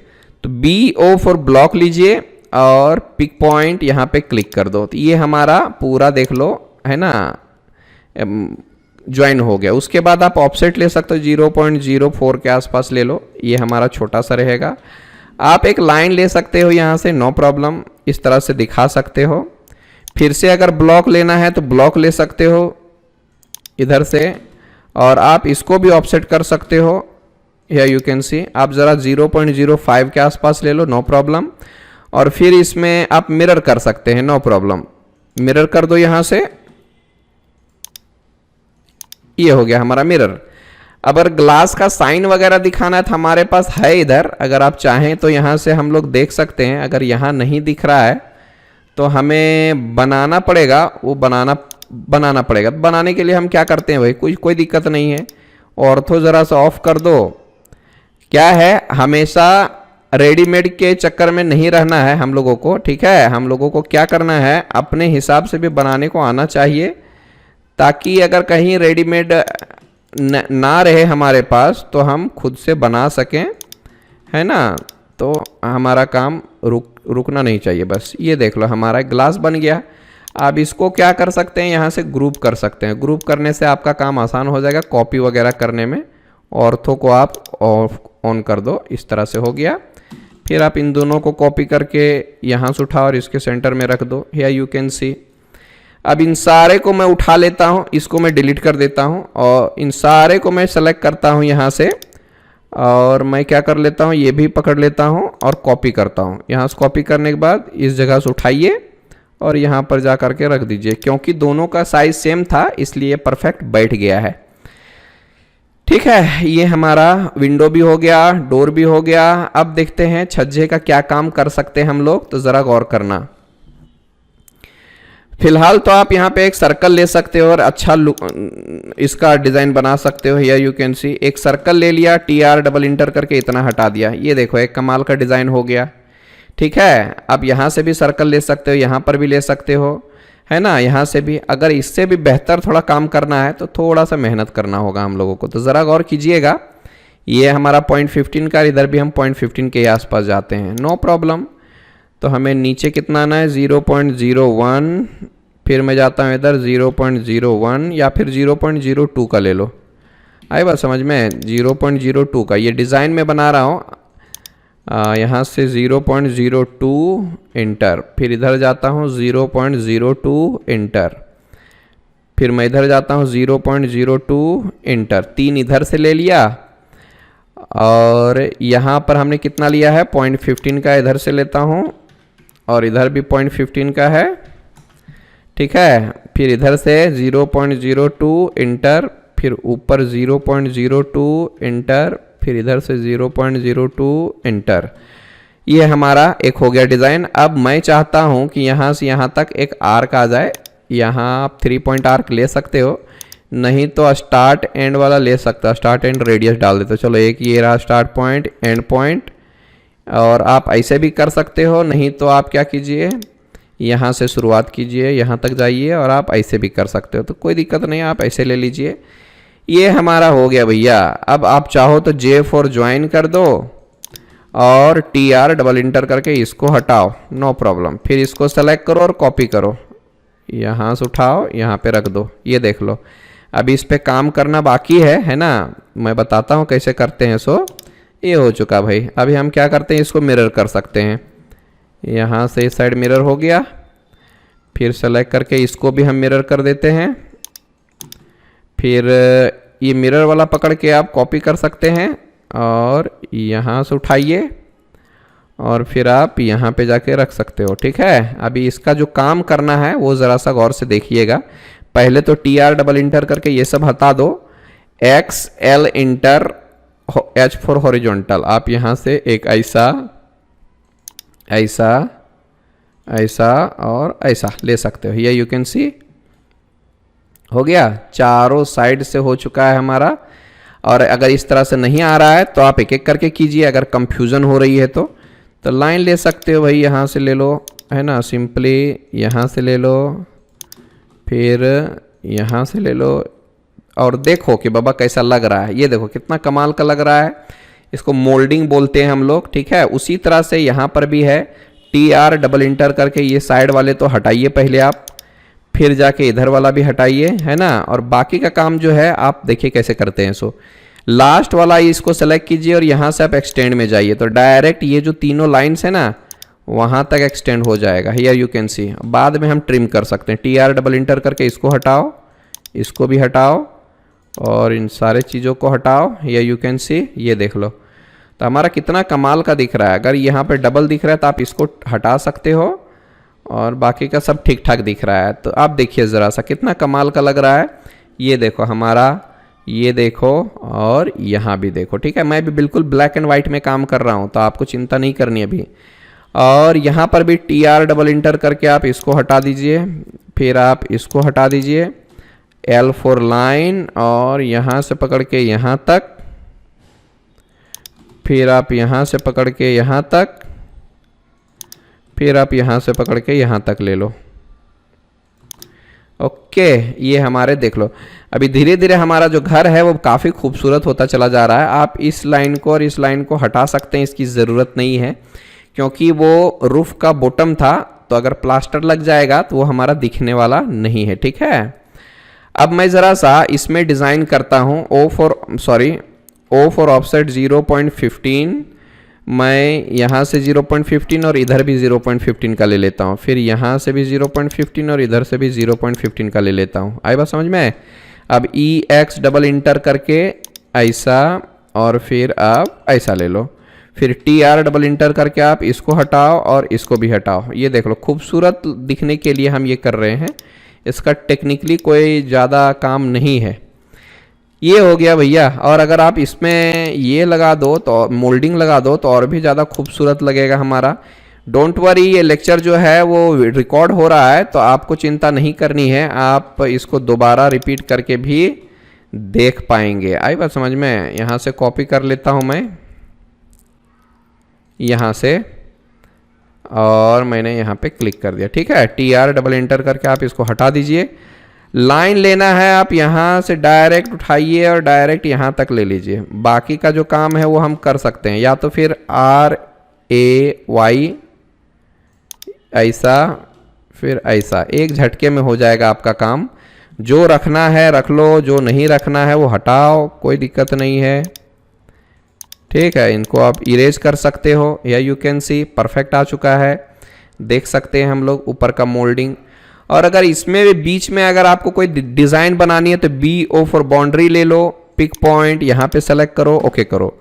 तो BO फॉर ब्लॉक लीजिए और पिक पॉइंट यहाँ पे क्लिक कर दो। तो ये हमारा पूरा देख लो है ना, ज्वाइन हो गया। उसके बाद आप ऑफसेट ले सकते हो, 0.04 के आसपास ले लो, ये हमारा छोटा सा रहेगा। आप एक लाइन ले सकते हो यहाँ से, नो प्रॉब्लम, इस तरह से दिखा सकते हो। फिर से अगर ब्लॉक लेना है तो ब्लॉक ले सकते हो इधर से, और आप इसको भी ऑफसेट कर सकते हो। या यू कैन सी, आप ज़रा 0.05 के आसपास ले लो, नो प्रॉब्लम। और फिर इसमें आप मिरर कर सकते हैं, नो प्रॉब्लम, मिरर कर दो यहाँ से, ये हो गया हमारा मिरर। अगर ग्लास का साइन वगैरह दिखाना है तो हमारे पास है इधर, अगर आप चाहें तो यहाँ से हम लोग देख सकते हैं। अगर यहाँ नहीं दिख रहा है तो हमें बनाना पड़ेगा, वो बनाना पड़ेगा। बनाने के लिए हम क्या करते हैं भाई, कोई दिक्कत नहीं है, ऑर्थो ज़रा सा ऑफ कर दो। क्या है, हमेशा रेडीमेड के चक्कर में नहीं रहना है हम लोगों को, ठीक है। हम लोगों को क्या करना है, अपने हिसाब से भी बनाने को आना चाहिए, ताकि अगर कहीं रेडीमेड ना रहे हमारे पास तो हम खुद से बना सकें, है ना। तो हमारा काम रुकना नहीं चाहिए बस। ये देख लो हमारा ग्लास बन गया। अब इसको क्या कर सकते हैं, यहाँ से ग्रुप कर सकते हैं। ग्रुप करने से आपका काम आसान हो जाएगा कॉपी वगैरह करने में। ऑर्थो को आप ऑन कर दो, इस तरह से हो गया। फिर आप इन दोनों को कॉपी करके यहाँ से उठाओ और इसके सेंटर में रख दो, हियर यू कैन सी। अब इन सारे को मैं उठा लेता हूँ, इसको मैं डिलीट कर देता हूँ, और इन सारे को मैं सेलेक्ट करता हूँ यहाँ से, और मैं क्या कर लेता हूँ, ये भी पकड़ लेता हूँ और कॉपी करता हूँ। यहाँ से कॉपी करने के बाद इस जगह से उठाइए और यहाँ पर जा कर के रख दीजिए। क्योंकि दोनों का साइज सेम था इसलिए परफेक्ट बैठ गया है, ठीक है। ये हमारा विंडो भी हो गया, डोर भी हो गया। अब देखते हैं छज्जे का क्या काम कर सकते हैं हम लोग, तो ज़रा गौर करना। फिलहाल तो आप यहाँ पे एक सर्कल ले सकते हो और अच्छा इसका डिज़ाइन बना सकते हो। हियर यू कैन सी, एक सर्कल ले लिया, TR डबल इंटर करके इतना हटा दिया, ये देखो एक कमाल का डिज़ाइन हो गया, ठीक है। अब यहाँ से भी सर्कल ले सकते हो, यहाँ पर भी ले सकते हो, है ना, यहाँ से भी। अगर इससे भी बेहतर थोड़ा काम करना है तो थोड़ा सा मेहनत करना होगा हम लोगों को, तो ज़रा गौर कीजिएगा। ये हमारा 0.15 का, इधर भी हम 0.15 के आसपास जाते हैं, नो प्रॉब्लम। तो हमें नीचे कितना आना है, 0.01, फिर मैं जाता हूँ इधर 0.01 या फिर 0.02 का ले लो। आई बात समझ में, 0.02 का ये डिज़ाइन में बना रहा हूँ। यहाँ से 0.02 इंटर, फिर इधर जाता हूँ 0.02 इंटर, फिर मैं इधर जाता हूँ 0.02 इंटर, 3 इधर से ले लिया। और यहाँ पर हमने कितना लिया है, 0.15 का इधर से लेता हूँ, और इधर भी 0.15 का है, ठीक है। फिर इधर से 0.02 इंटर, फिर ऊपर 0.02 इंटर, फिर इधर से 0.02 इंटर। ये हमारा एक हो गया डिज़ाइन। अब मैं चाहता हूँ कि यहाँ से यहाँ तक एक आर्क आ जाए। यहाँ आप 3 पॉइंट आर्क ले सकते हो, नहीं तो स्टार्ट एंड वाला ले सकते हो, स्टार्ट एंड रेडियस डाल देते हो। चलो एक ये रहा स्टार्ट पॉइंट, एंड पॉइंट, और आप ऐसे भी कर सकते हो, नहीं तो आप क्या कीजिए, यहाँ से शुरुआत कीजिए, यहाँ तक जाइए, और आप ऐसे भी कर सकते हो, तो कोई दिक्कत नहीं, आप ऐसे ले लीजिए। ये हमारा हो गया भैया। अब आप चाहो तो J4 ज्वाइन कर दो और TR डबल इंटर करके इसको हटाओ, नो प्रॉब्लम। फिर इसको सेलेक्ट करो और कॉपी करो, यहाँ से उठाओ, यहाँ पे रख दो, ये देख लो। अभी इस पे काम करना बाकी है ना, मैं बताता हूँ कैसे करते हैं। सो ये हो चुका भाई। अभी हम क्या करते हैं, इसको मिरर कर सकते हैं। यहाँ से इस साइड मिरर हो गया, फिर सेलेक्ट करके इसको भी हम मिरर कर देते हैं। फिर ये मिरर वाला पकड़ के आप कॉपी कर सकते हैं और यहाँ से उठाइए और फिर आप यहाँ पे जाके रख सकते हो, ठीक है। अभी इसका जो काम करना है वो ज़रा सा गौर से देखिएगा। पहले तो TR डबल इंटर करके ये सब हटा दो, XL inter, H for horizontal. आप यहाँ से एक ऐसा ऐसा ऐसा और ऐसा ले सकते हो, ये यू कैन सी। हो गया, चारों साइड से हो चुका है हमारा। और अगर इस तरह से नहीं आ रहा है तो आप एक एक करके कीजिए, अगर कंफ्यूजन हो रही है तो लाइन ले सकते हो भाई, यहाँ से ले लो, है ना, सिंपली यहाँ से ले लो, फिर यहाँ से ले लो, और देखो कि बाबा कैसा लग रहा है। ये देखो कितना कमाल का लग रहा है। इसको मोल्डिंग बोलते हैं हम लोग, ठीक है। उसी तरह से यहाँ पर भी है TR डबल इंटर करके। ये साइड वाले तो हटाइए पहले आप, फिर जाके इधर वाला भी हटाइए, है ना। और बाकी का काम जो है आप देखिए कैसे करते हैं। सो लास्ट वाला इसको सेलेक्ट कीजिए और यहाँ से आप एक्सटेंड में जाइए तो डायरेक्ट ये जो तीनों लाइन्स है ना वहाँ तक एक्सटेंड हो जाएगा। Here you can see. बाद में हम ट्रिम कर सकते हैं। TR डबल इंटर करके इसको हटाओ, इसको भी हटाओ और इन सारे चीज़ों को हटाओ। Here you can see. ये देख लो तो हमारा कितना कमाल का दिख रहा है। अगर यहाँ पे डबल दिख रहा है तो आप इसको हटा सकते हो और बाकी का सब ठीक ठाक दिख रहा है। तो आप देखिए ज़रा सा कितना कमाल का लग रहा है। ये देखो हमारा, ये देखो और यहाँ भी देखो, ठीक है। मैं भी बिल्कुल ब्लैक एंड वाइट में काम कर रहा हूँ तो आपको चिंता नहीं करनी अभी। और यहाँ पर भी TR डबल इंटर करके आप इसको हटा दीजिए, फिर आप इसको हटा दीजिए L4 लाइन और यहाँ से पकड़ के यहाँ तक, फिर आप यहाँ से पकड़ के यहाँ तक, फिर आप यहाँ से पकड़ के यहाँ तक ले लो। ओके, ये हमारे देख लो अभी धीरे धीरे हमारा जो घर है वो काफ़ी खूबसूरत होता चला जा रहा है। आप इस लाइन को और इस लाइन को हटा सकते हैं, इसकी ज़रूरत नहीं है क्योंकि वो रूफ का बॉटम था तो अगर प्लास्टर लग जाएगा तो वो हमारा दिखने वाला नहीं है, ठीक है। अब मैं ज़रा सा इसमें डिज़ाइन करता हूँ। O फॉर ऑफसेट 0.15, मैं यहाँ से 0.15 और इधर भी 0.15 का ले लेता हूँ, फिर यहाँ से भी 0.15 और इधर से भी 0.15 का ले लेता हूँ। आई बात समझ में। अब EX डबल इंटर करके ऐसा और फिर आप ऐसा ले लो, फिर TR डबल इंटर करके आप इसको हटाओ और इसको भी हटाओ। ये देख लो खूबसूरत दिखने के लिए हम ये कर रहे हैं। इसका टेक्निकली कोई ज़्यादा काम नहीं है। ये हो गया भैया। और अगर आप इसमें ये लगा दो तो मोल्डिंग लगा दो तो और भी ज़्यादा खूबसूरत लगेगा हमारा। डोंट वरी, ये लेक्चर जो है वो रिकॉर्ड हो रहा है तो आपको चिंता नहीं करनी है, आप इसको दोबारा रिपीट करके भी देख पाएंगे। आई बात समझ में। यहाँ से कॉपी कर लेता हूँ मैं, यहाँ से, और मैंने यहाँ पे क्लिक कर दिया, ठीक है। TR डबल इंटर करके आप इसको हटा दीजिए। लाइन लेना है आप यहाँ से डायरेक्ट उठाइए और डायरेक्ट यहाँ तक ले लीजिए। बाकी का जो काम है वो हम कर सकते हैं, या तो फिर RAY ऐसा फिर ऐसा, एक झटके में हो जाएगा आपका काम। जो रखना है रख लो, जो नहीं रखना है वो हटाओ, कोई दिक्कत नहीं है, ठीक है। इनको आप इरेज कर सकते हो। या यू कैन सी परफेक्ट आ चुका है, देख सकते हैं हम लोग ऊपर का मोल्डिंग। और अगर इसमें भी बीच में अगर आपको कोई डिज़ाइन बनानी है तो BO फॉर बाउंड्री ले लो, पिक पॉइंट यहाँ पे सेलेक्ट करो, ओके करो,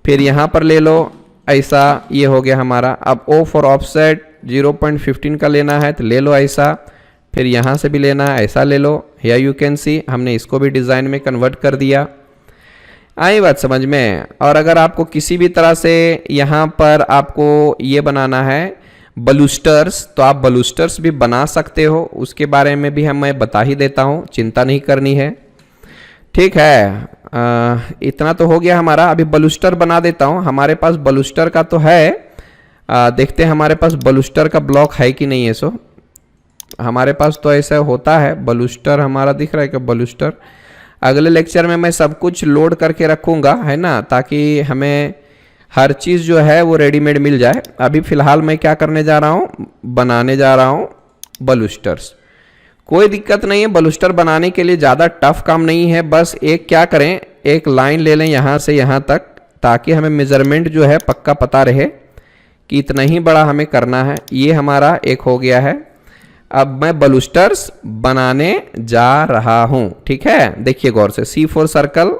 फिर यहाँ पर ले लो ऐसा। ये हो गया हमारा। अब O फॉर ऑफसेट 0.15 का लेना है तो ले लो ऐसा, फिर यहाँ से भी लेना है ऐसा ले लो। या यू कैन सी हमने इसको भी डिज़ाइन में कन्वर्ट कर दिया। आई बात समझ में। और अगर आपको किसी भी तरह से यहाँ पर आपको ये बनाना है बलूस्टर्स तो आप बलूस्टर्स भी बना सकते हो, उसके बारे में भी मैं बता ही देता हूँ, चिंता नहीं करनी है, ठीक है। इतना तो हो गया हमारा। अभी बलूस्टर बना देता हूँ। हमारे पास बलूस्टर का तो है, देखते हैं हमारे पास बलूस्टर का ब्लॉक है कि नहीं है। सो हमारे पास तो ऐसा होता है, बलूस्टर हमारा दिख रहा है कि बलूस्टर। अगले लेक्चर में मैं सब कुछ लोड करके रखूँगा, है ना, ताकि हमें हर चीज़ जो है वो रेडीमेड मिल जाए। अभी फ़िलहाल मैं क्या करने जा रहा हूँ, बनाने जा रहा हूँ बलूस्टर्स। कोई दिक्कत नहीं है, बलूस्टर बनाने के लिए ज़्यादा टफ काम नहीं है। बस एक क्या करें, एक लाइन ले लें यहाँ से यहाँ तक, ताकि हमें मेज़रमेंट जो है पक्का पता रहे कि इतना ही बड़ा हमें करना है। ये हमारा एक हो गया है। अब मैं बलूस्टर्स बनाने जा रहा हूँ, ठीक है। देखिए गौर से, C फॉर सर्कल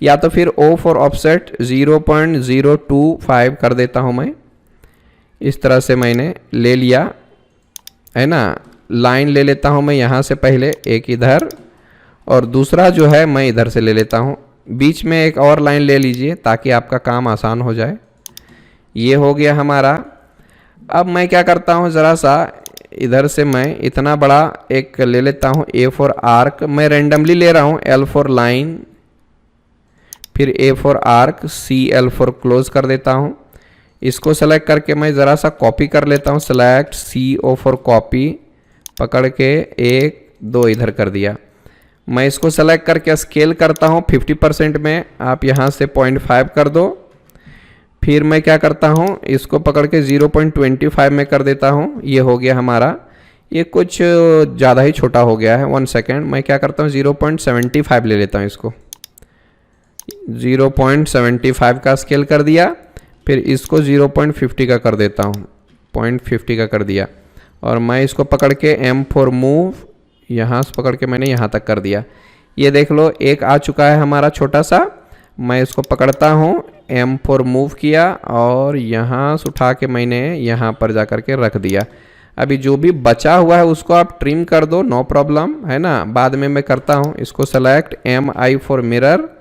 या तो फिर O फॉर ऑफसेट 0.025 कर देता हूँ मैं। इस तरह से मैंने ले लिया, है ना। लाइन ले लेता हूँ मैं यहाँ से, पहले एक इधर और दूसरा जो है मैं इधर से ले लेता हूँ। बीच में एक और लाइन ले लीजिए ताकि आपका काम आसान हो जाए। ये हो गया हमारा। अब मैं क्या करता हूँ, ज़रा सा इधर से मैं इतना बड़ा एक ले लेता हूँ, A फॉर आर्क, मैं रेंडमली ले रहा हूँ, L फॉर लाइन, फिर A for arc, CL for close कर देता हूँ। इसको सेलेक्ट करके मैं ज़रा सा कॉपी कर लेता हूँ, सेलेक्ट CO फॉर कॉपी, पकड़ के 1 2 इधर कर दिया। मैं इसको सेलेक्ट करके स्केल करता हूँ 50% में, आप यहाँ से 0.5 कर दो। फिर मैं क्या करता हूँ, इसको पकड़ के 0.25 में कर देता हूँ। ये हो गया हमारा, ये कुछ ज़्यादा ही छोटा हो गया है। 1 सेकेंड, मैं क्या करता हूँ 0.75 ले लेता हूँ इसको। 0.75 का स्केल कर दिया, फिर इसको 0.50 का कर देता हूँ, 0.50 का कर दिया। और मैं इसको पकड़ के M फॉर मूव, यहाँ से पकड़ के मैंने यहाँ तक कर दिया। ये देख लो एक आ चुका है हमारा छोटा सा। मैं इसको पकड़ता हूँ, M फॉर मूव किया और यहाँ से उठा के मैंने यहाँ पर जा कर के रख दिया। अभी जो भी बचा हुआ है उसको आप ट्रिम कर दो, नो प्रॉब्लम, है ना। बाद में मैं करता हूँ इसको सेलेक्ट MI फॉर मिरर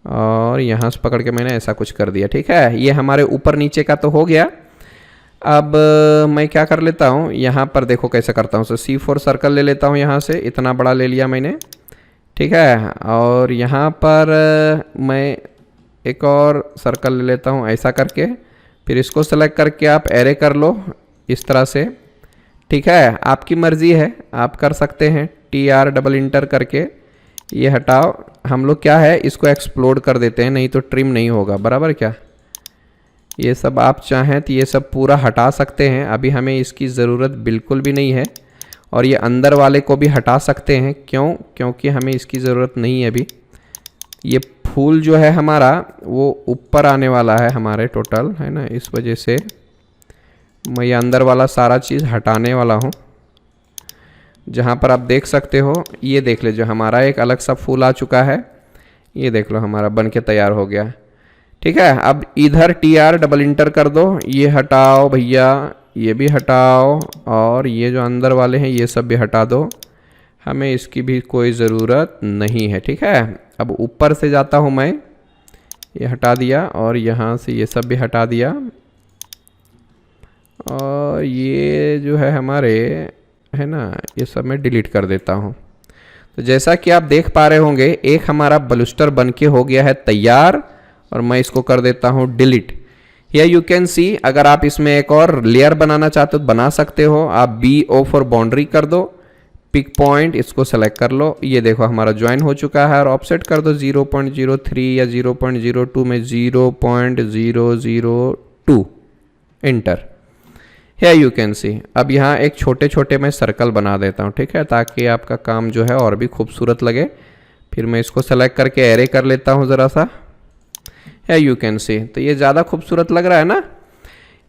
और यहाँ से पकड़ के मैंने ऐसा कुछ कर दिया। ठीक है, ये हमारे ऊपर नीचे का तो हो गया। अब मैं क्या कर लेता हूँ, यहाँ पर देखो कैसे करता हूँ। C4 सर्कल ले लेता हूँ, यहाँ से इतना बड़ा ले लिया मैंने। ठीक है, और यहाँ पर मैं एक और सर्कल ले लेता हूँ ऐसा करके। फिर इसको सेलेक्ट करके आप एरे कर लो इस तरह से। ठीक है, आपकी मर्ज़ी है, आप कर सकते हैं। TR डबल इंटर करके ये हटाओ। हम लोग क्या है इसको एक्सप्लोड कर देते हैं, नहीं तो ट्रिम नहीं होगा, बराबर क्या। ये सब आप चाहें तो ये सब पूरा हटा सकते हैं, अभी हमें इसकी ज़रूरत बिल्कुल भी नहीं है। और ये अंदर वाले को भी हटा सकते हैं, क्यों, क्योंकि हमें इसकी ज़रूरत नहीं है अभी। ये फूल जो है हमारा वो ऊपर आने वाला है हमारे टोटल, है ना, इस वजह से मैं ये अंदर वाला सारा चीज़ हटाने वाला हूँ। जहाँ पर आप देख सकते हो, ये देख लीजिए हमारा एक अलग सा फूल आ चुका है। ये देख लो हमारा बन के तैयार हो गया। ठीक है, अब इधर TR डबल इंटर कर दो, ये हटाओ भैया, ये भी हटाओ और ये जो अंदर वाले हैं ये सब भी हटा दो, हमें इसकी भी कोई ज़रूरत नहीं है। ठीक है, अब ऊपर से जाता हूँ मैं, ये हटा दिया और यहाँ से ये सब भी हटा दिया। और ये जो है हमारे, है ना, ये सब मैं डिलीट कर देता हूँ। तो जैसा कि आप देख पा रहे होंगे एक हमारा बलूस्टर बन के हो गया है तैयार। और मैं इसको कर देता हूँ डिलीट। या यू कैन सी, अगर आप इसमें एक और लेयर बनाना चाहते हो तो बना सकते हो। आप BO फॉर बाउंड्री कर दो, पिक पॉइंट इसको सेलेक्ट कर लो। ये देखो हमारा ज्वाइन हो चुका है और ऑफसेट कर दो 0.03 या 0.02 में 0.002 एंटर। या यू कैन सी, अब यहाँ एक छोटे छोटे मैं सर्कल बना देता हूँ। ठीक है, ताकि आपका काम जो है और भी खूबसूरत लगे। फिर मैं इसको सेलेक्ट करके एरे कर लेता हूँ ज़रा सा। या यू कैन सी, तो ये ज़्यादा खूबसूरत लग रहा है ना।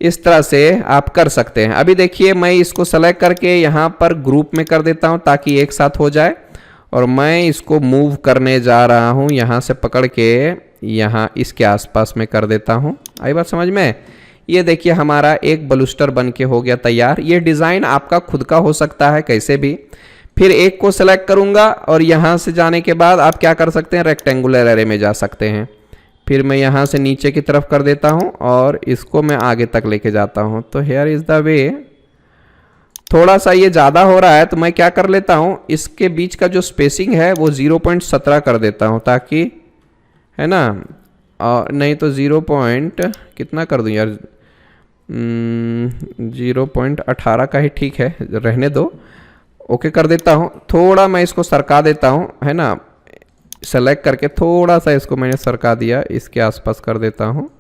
इस तरह से आप कर सकते हैं। अभी देखिए मैं इसको सेलेक्ट करके यहाँ पर ग्रुप में कर देता हूँ ताकि एक साथ हो जाए। और मैं इसको मूव करने जा रहा हूँ, यहाँ से पकड़ के यहाँ इसके आसपास में कर देता हूँ। आई बात समझ में। ये देखिए हमारा एक बलूस्टर बन के हो गया तैयार। ये डिज़ाइन आपका खुद का हो सकता है कैसे भी। फिर एक को सेलेक्ट करूँगा और यहाँ से जाने के बाद आप क्या कर सकते हैं, रेक्टेंगुलर एरे में जा सकते हैं। फिर मैं यहाँ से नीचे की तरफ कर देता हूँ और इसको मैं आगे तक लेके जाता हूँ। तो हेयर इज़ द वे। थोड़ा सा ये ज़्यादा हो रहा है तो मैं क्या कर लेता हूँ, इसके बीच का जो स्पेसिंग है वो 0.17 कर देता हूँ, ताकि, है ना, और नहीं तो 0. कितना कर दूँ यार, 0.18 का ही ठीक है, रहने दो। ओके कर देता हूँ। थोड़ा मैं इसको सरका देता हूँ, है ना, सेलेक्ट करके थोड़ा सा इसको मैंने सरका दिया, इसके आसपास कर देता हूँ।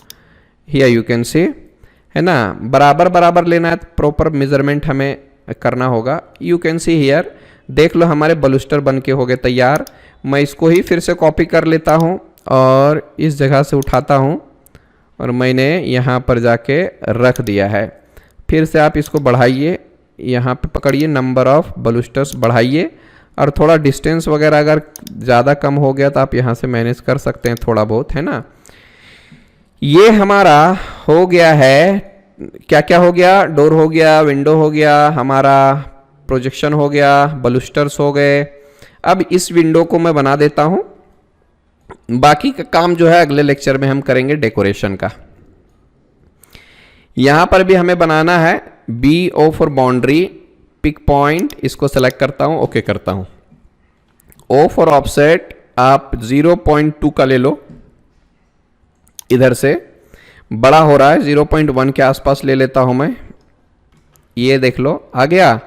हियर यू कैन सी, है ना, बराबर बराबर लेना है, प्रॉपर मेजरमेंट हमें करना होगा। यू कैन सी हियर, देख लो हमारे बलूस्टर बन के हो गए तैयार। मैं इसको ही फिर से कॉपी कर लेता हूँ और इस जगह से उठाता हूँ और मैंने यहाँ पर जाके रख दिया है। फिर से आप इसको बढ़ाइए, यहाँ पे पकड़िए, नंबर ऑफ बलूस्टर्स बढ़ाइए और थोड़ा डिस्टेंस वगैरह अगर ज़्यादा कम हो गया तो आप यहाँ से मैनेज कर सकते हैं थोड़ा बहुत, है ना। ये हमारा हो गया है, क्या क्या हो गया, डोर हो गया, विंडो हो गया, हमारा प्रोजेक्शन हो गया, बलूस्टर्स हो गए। अब इस विंडो को मैं बना देता हूँ। बाकी का काम जो है अगले लेक्चर में हम करेंगे डेकोरेशन का। यहाँ पर भी हमें बनाना है BO for boundary, pick point, इसको सेलेक्ट करता हूँ, ओके करता हूँ। O फॉर ऑफसेट आप 0.2 का ले लो, इधर से बड़ा हो रहा है 0.1 के आसपास ले लेता हूँ मैं। ये देख लो आ गया।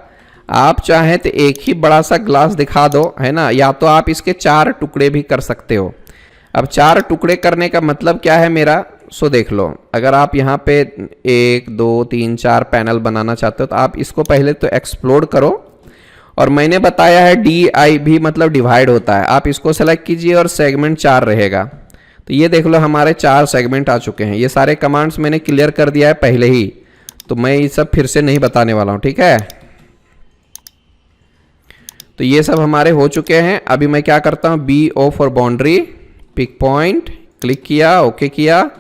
आप चाहें तो एक ही बड़ा सा ग्लास दिखा दो, है ना, या तो आप इसके 4 टुकड़े भी कर सकते हो। अब 4 टुकड़े करने का मतलब क्या है मेरा, सो देख लो, अगर आप यहाँ पे 1 2 3 4 पैनल बनाना चाहते हो तो आप इसको पहले तो एक्सप्लोड करो, और मैंने बताया है DIV मतलब डिवाइड होता है, आप इसको सेलेक्ट कीजिए और सेगमेंट 4 रहेगा। तो ये देख लो हमारे 4 सेगमेंट आ चुके हैं। ये सारे कमांड्स मैंने क्लियर कर दिया है पहले ही, तो मैं ये सब फिर से नहीं बताने वाला हूँ, ठीक है। तो ये सब हमारे हो चुके हैं। अभी मैं क्या करता हूँ, BO for boundary, pick point, click किया, ओके किया।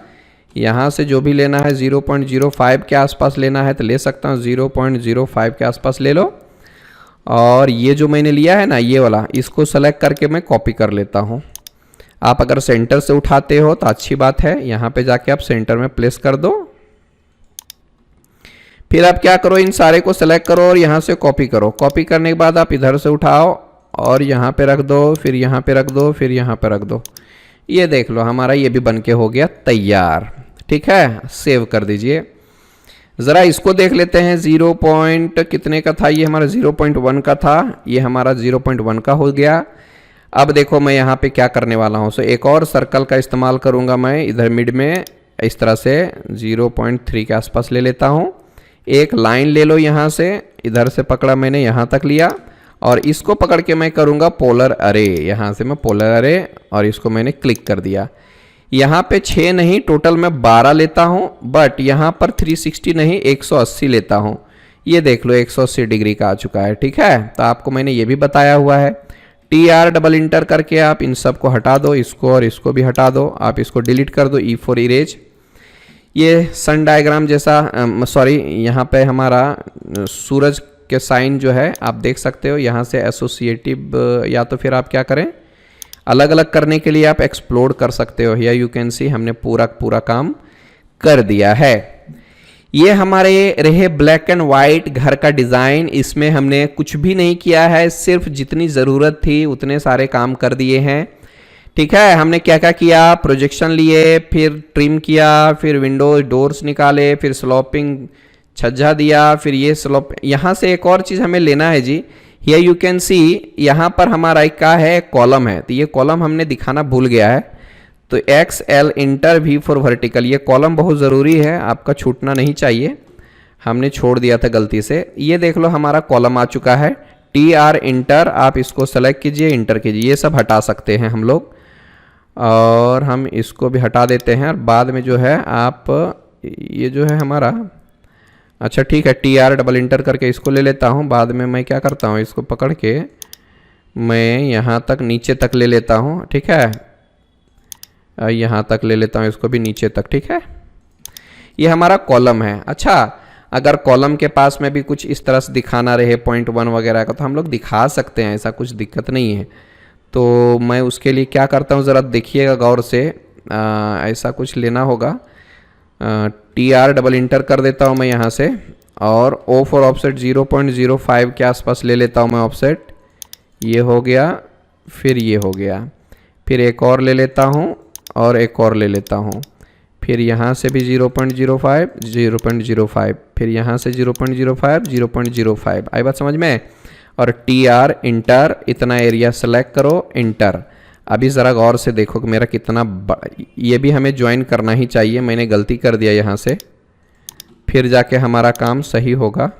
यहाँ से जो भी लेना है 0.05 के आसपास लेना है तो ले सकता हूँ, 0.05 के आसपास ले लो। और ये जो मैंने लिया है ना ये वाला, इसको सेलेक्ट करके मैं कॉपी कर लेता हूँ। आप अगर सेंटर से उठाते हो तो अच्छी बात है, यहाँ पे जाके आप सेंटर में प्लेस कर दो। फिर आप क्या करो, इन सारे को सेलेक्ट करो और यहाँ से कॉपी करो। कॉपी करने के बाद आप इधर से उठाओ और यहाँ पे रख दो, फिर यहाँ पे रख दो, फिर यहाँ पे रख दो। ये देख लो हमारा ये भी बनके हो गया तैयार, ठीक है। सेव कर दीजिए। ज़रा इसको देख लेते हैं, 0 पॉइंट कितने का था, ये हमारा 0.1 का था, ये हमारा 0.1 का हो गया। अब देखो मैं यहाँ पे क्या करने वाला हूँ, सो एक और सर्कल का इस्तेमाल करूँगा मैं इधर मिड में, इस तरह से 0.3 के आसपास ले लेता हूँ। एक लाइन ले लो यहाँ से, इधर से पकड़ा मैंने यहाँ तक लिया, और इसको पकड़ के मैं करूँगा पोलर अरे। यहाँ से मैं पोलर अरे और इसको मैंने क्लिक कर दिया। यहाँ पे 6 नहीं, टोटल मैं 12 लेता हूँ, बट यहाँ पर 360 नहीं 180 लेता हूँ। ये देख लो 180 डिग्री का आ चुका है, ठीक है। तो आपको मैंने ये भी बताया हुआ है। TR डबल इंटर करके आप इन सब को हटा दो, इसको और इसको भी हटा दो, आप इसको डिलीट कर दो, E फॉर इरेज। ये सन डायग्राम जैसा, सॉरी यहाँ पे हमारा सूरज के साइन जो है आप देख सकते हो, यहाँ से एसोसिएटिव, या तो फिर आप क्या करें, अलग अलग करने के लिए आप एक्सप्लोर कर सकते हो। हियर यू कैन सी हमने पूरा काम कर दिया है। ये हमारे रहे ब्लैक एंड वाइट घर का डिज़ाइन। इसमें हमने कुछ भी नहीं किया है, सिर्फ जितनी ज़रूरत थी उतने सारे काम कर दिए हैं, ठीक है। हमने क्या क्या किया, प्रोजेक्शन लिए, फिर ट्रिम किया, फिर विंडोज डोर्स निकाले, फिर स्लोपिंग छज्जा दिया, फिर ये स्लोप। यहाँ से एक और चीज़ हमें लेना है जी, हियर यू कैन सी यहाँ पर हमारा एक का है कॉलम है, तो ये कॉलम हमने दिखाना भूल गया है। तो XL inter V for vertical, ये कॉलम बहुत ज़रूरी है, आपका छूटना नहीं चाहिए, हमने छोड़ दिया था गलती से। ये देख लो हमारा कॉलम आ चुका है। TR इंटर, आप इसको सेलेक्ट कीजिए, इंटर कीजिए, ये सब हटा सकते हैं हम लोग, और हम इसको भी हटा देते हैं। और बाद में जो है आप ये जो है हमारा, अच्छा ठीक है, TR डबल इंटर करके इसको ले लेता हूँ। बाद में मैं क्या करता हूँ, इसको पकड़ के मैं यहाँ तक नीचे तक ले लेता हूँ, ठीक है, यहाँ तक ले लेता हूँ इसको भी नीचे तक, ठीक है। ये हमारा कॉलम है। अच्छा, अगर कॉलम के पास में भी कुछ इस तरह से दिखाना रहे पॉइंट 1 वगैरह का, तो हम लोग दिखा सकते हैं, ऐसा कुछ दिक्कत नहीं है। तो मैं उसके लिए क्या करता हूँ, ज़रा देखिएगा गौर से, ऐसा कुछ लेना होगा। TR डबल इंटर कर देता हूँ मैं यहाँ से, और O फॉर ऑफसेट 0.05 के आसपास ले लेता हूँ मैं ऑफसेट। ये हो गया, फिर ये हो गया, फिर एक और ले लेता हूँ और एक और ले लेता हूँ, फिर यहाँ से भी 0.05, फिर यहाँ से 0.05, आई बात समझ में। और TR इंटर, इतना एरिया सेलेक्ट करो, इंटर। अभी ज़रा गौर से देखो कि मेरा कितना ये भी हमें ज्वाइन करना ही चाहिए, मैंने गलती कर दिया यहाँ से, फिर जाके हमारा काम सही होगा।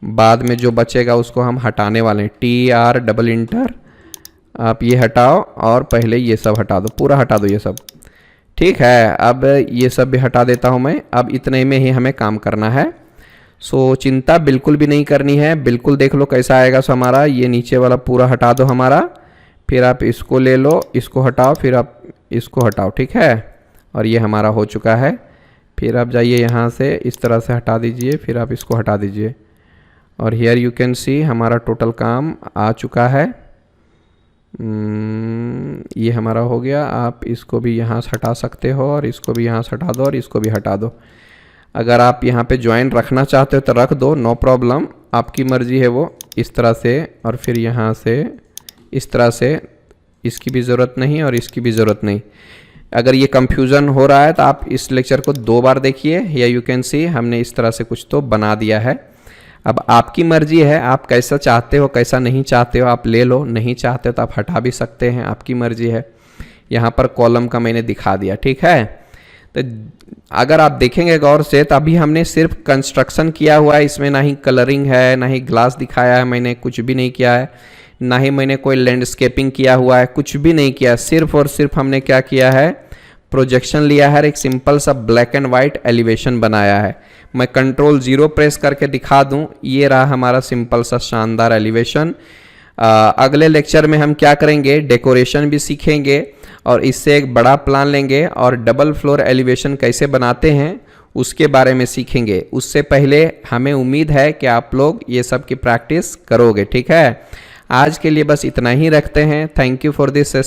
बाद में जो बचेगा उसको हम हटाने वाले हैं। TR डबल इंटर, आप ये हटाओ और पहले ये सब हटा दो, पूरा हटा दो ये सब, ठीक है। अब ये सब भी हटा देता हूँ मैं। अब इतने में ही हमें काम करना है, सो चिंता बिल्कुल भी नहीं करनी है। बिल्कुल देख लो कैसा आएगा। सो हमारा ये नीचे वाला पूरा हटा दो हमारा, फिर आप इसको ले लो, इसको हटाओ, फिर आप इसको हटाओ, ठीक है। और ये हमारा हो चुका है। फिर आप जाइए यहाँ से इस तरह से हटा दीजिए, फिर आप इसको हटा दीजिए, और हियर यू कैन सी हमारा टोटल काम आ चुका है। ये हमारा हो गया। आप इसको भी यहाँ से हटा सकते हो, और इसको भी यहाँ से हटा दो, और इसको भी हटा दो। अगर आप यहाँ पे ज्वाइन रखना चाहते हो तो रख दो, नो प्रॉब्लम, आपकी मर्ज़ी है वो। इस तरह से, और फिर यहाँ से इस तरह से, इसकी भी ज़रूरत नहीं और इसकी भी ज़रूरत नहीं। अगर ये कंफ्यूजन हो रहा है तो आप इस लेक्चर को 2 बार देखिए। या यू कैन सी हमने इस तरह से कुछ तो बना दिया है। अब आपकी मर्जी है, आप कैसा चाहते हो कैसा नहीं चाहते हो आप ले लो, नहीं चाहते हो तो आप हटा भी सकते हैं, आपकी मर्जी है। यहाँ पर कॉलम का मैंने दिखा दिया, ठीक है। तो अगर आप देखेंगे गौर से तो अभी हमने सिर्फ कंस्ट्रक्शन किया हुआ है, इसमें ना ही कलरिंग है ना ही ग्लास दिखाया है, मैंने कुछ भी नहीं किया है, ना ही मैंने कोई लैंडस्केपिंग किया हुआ है, कुछ भी नहीं किया। सिर्फ और सिर्फ हमने क्या किया है, प्रोजेक्शन लिया है, एक सिंपल सा ब्लैक एंड वाइट एलिवेशन बनाया है। मैं कंट्रोल 0 प्रेस करके दिखा दूं, ये रहा हमारा सिंपल सा शानदार एलिवेशन। अगले लेक्चर में हम क्या करेंगे, डेकोरेशन भी सीखेंगे और इससे एक बड़ा प्लान लेंगे और डबल फ्लोर एलिवेशन कैसे बनाते हैं उसके बारे में सीखेंगे। उससे पहले हमें उम्मीद है कि आप लोग ये सब की प्रैक्टिस करोगे, ठीक है। आज के लिए बस इतना ही रखते हैं। Thank you for this session.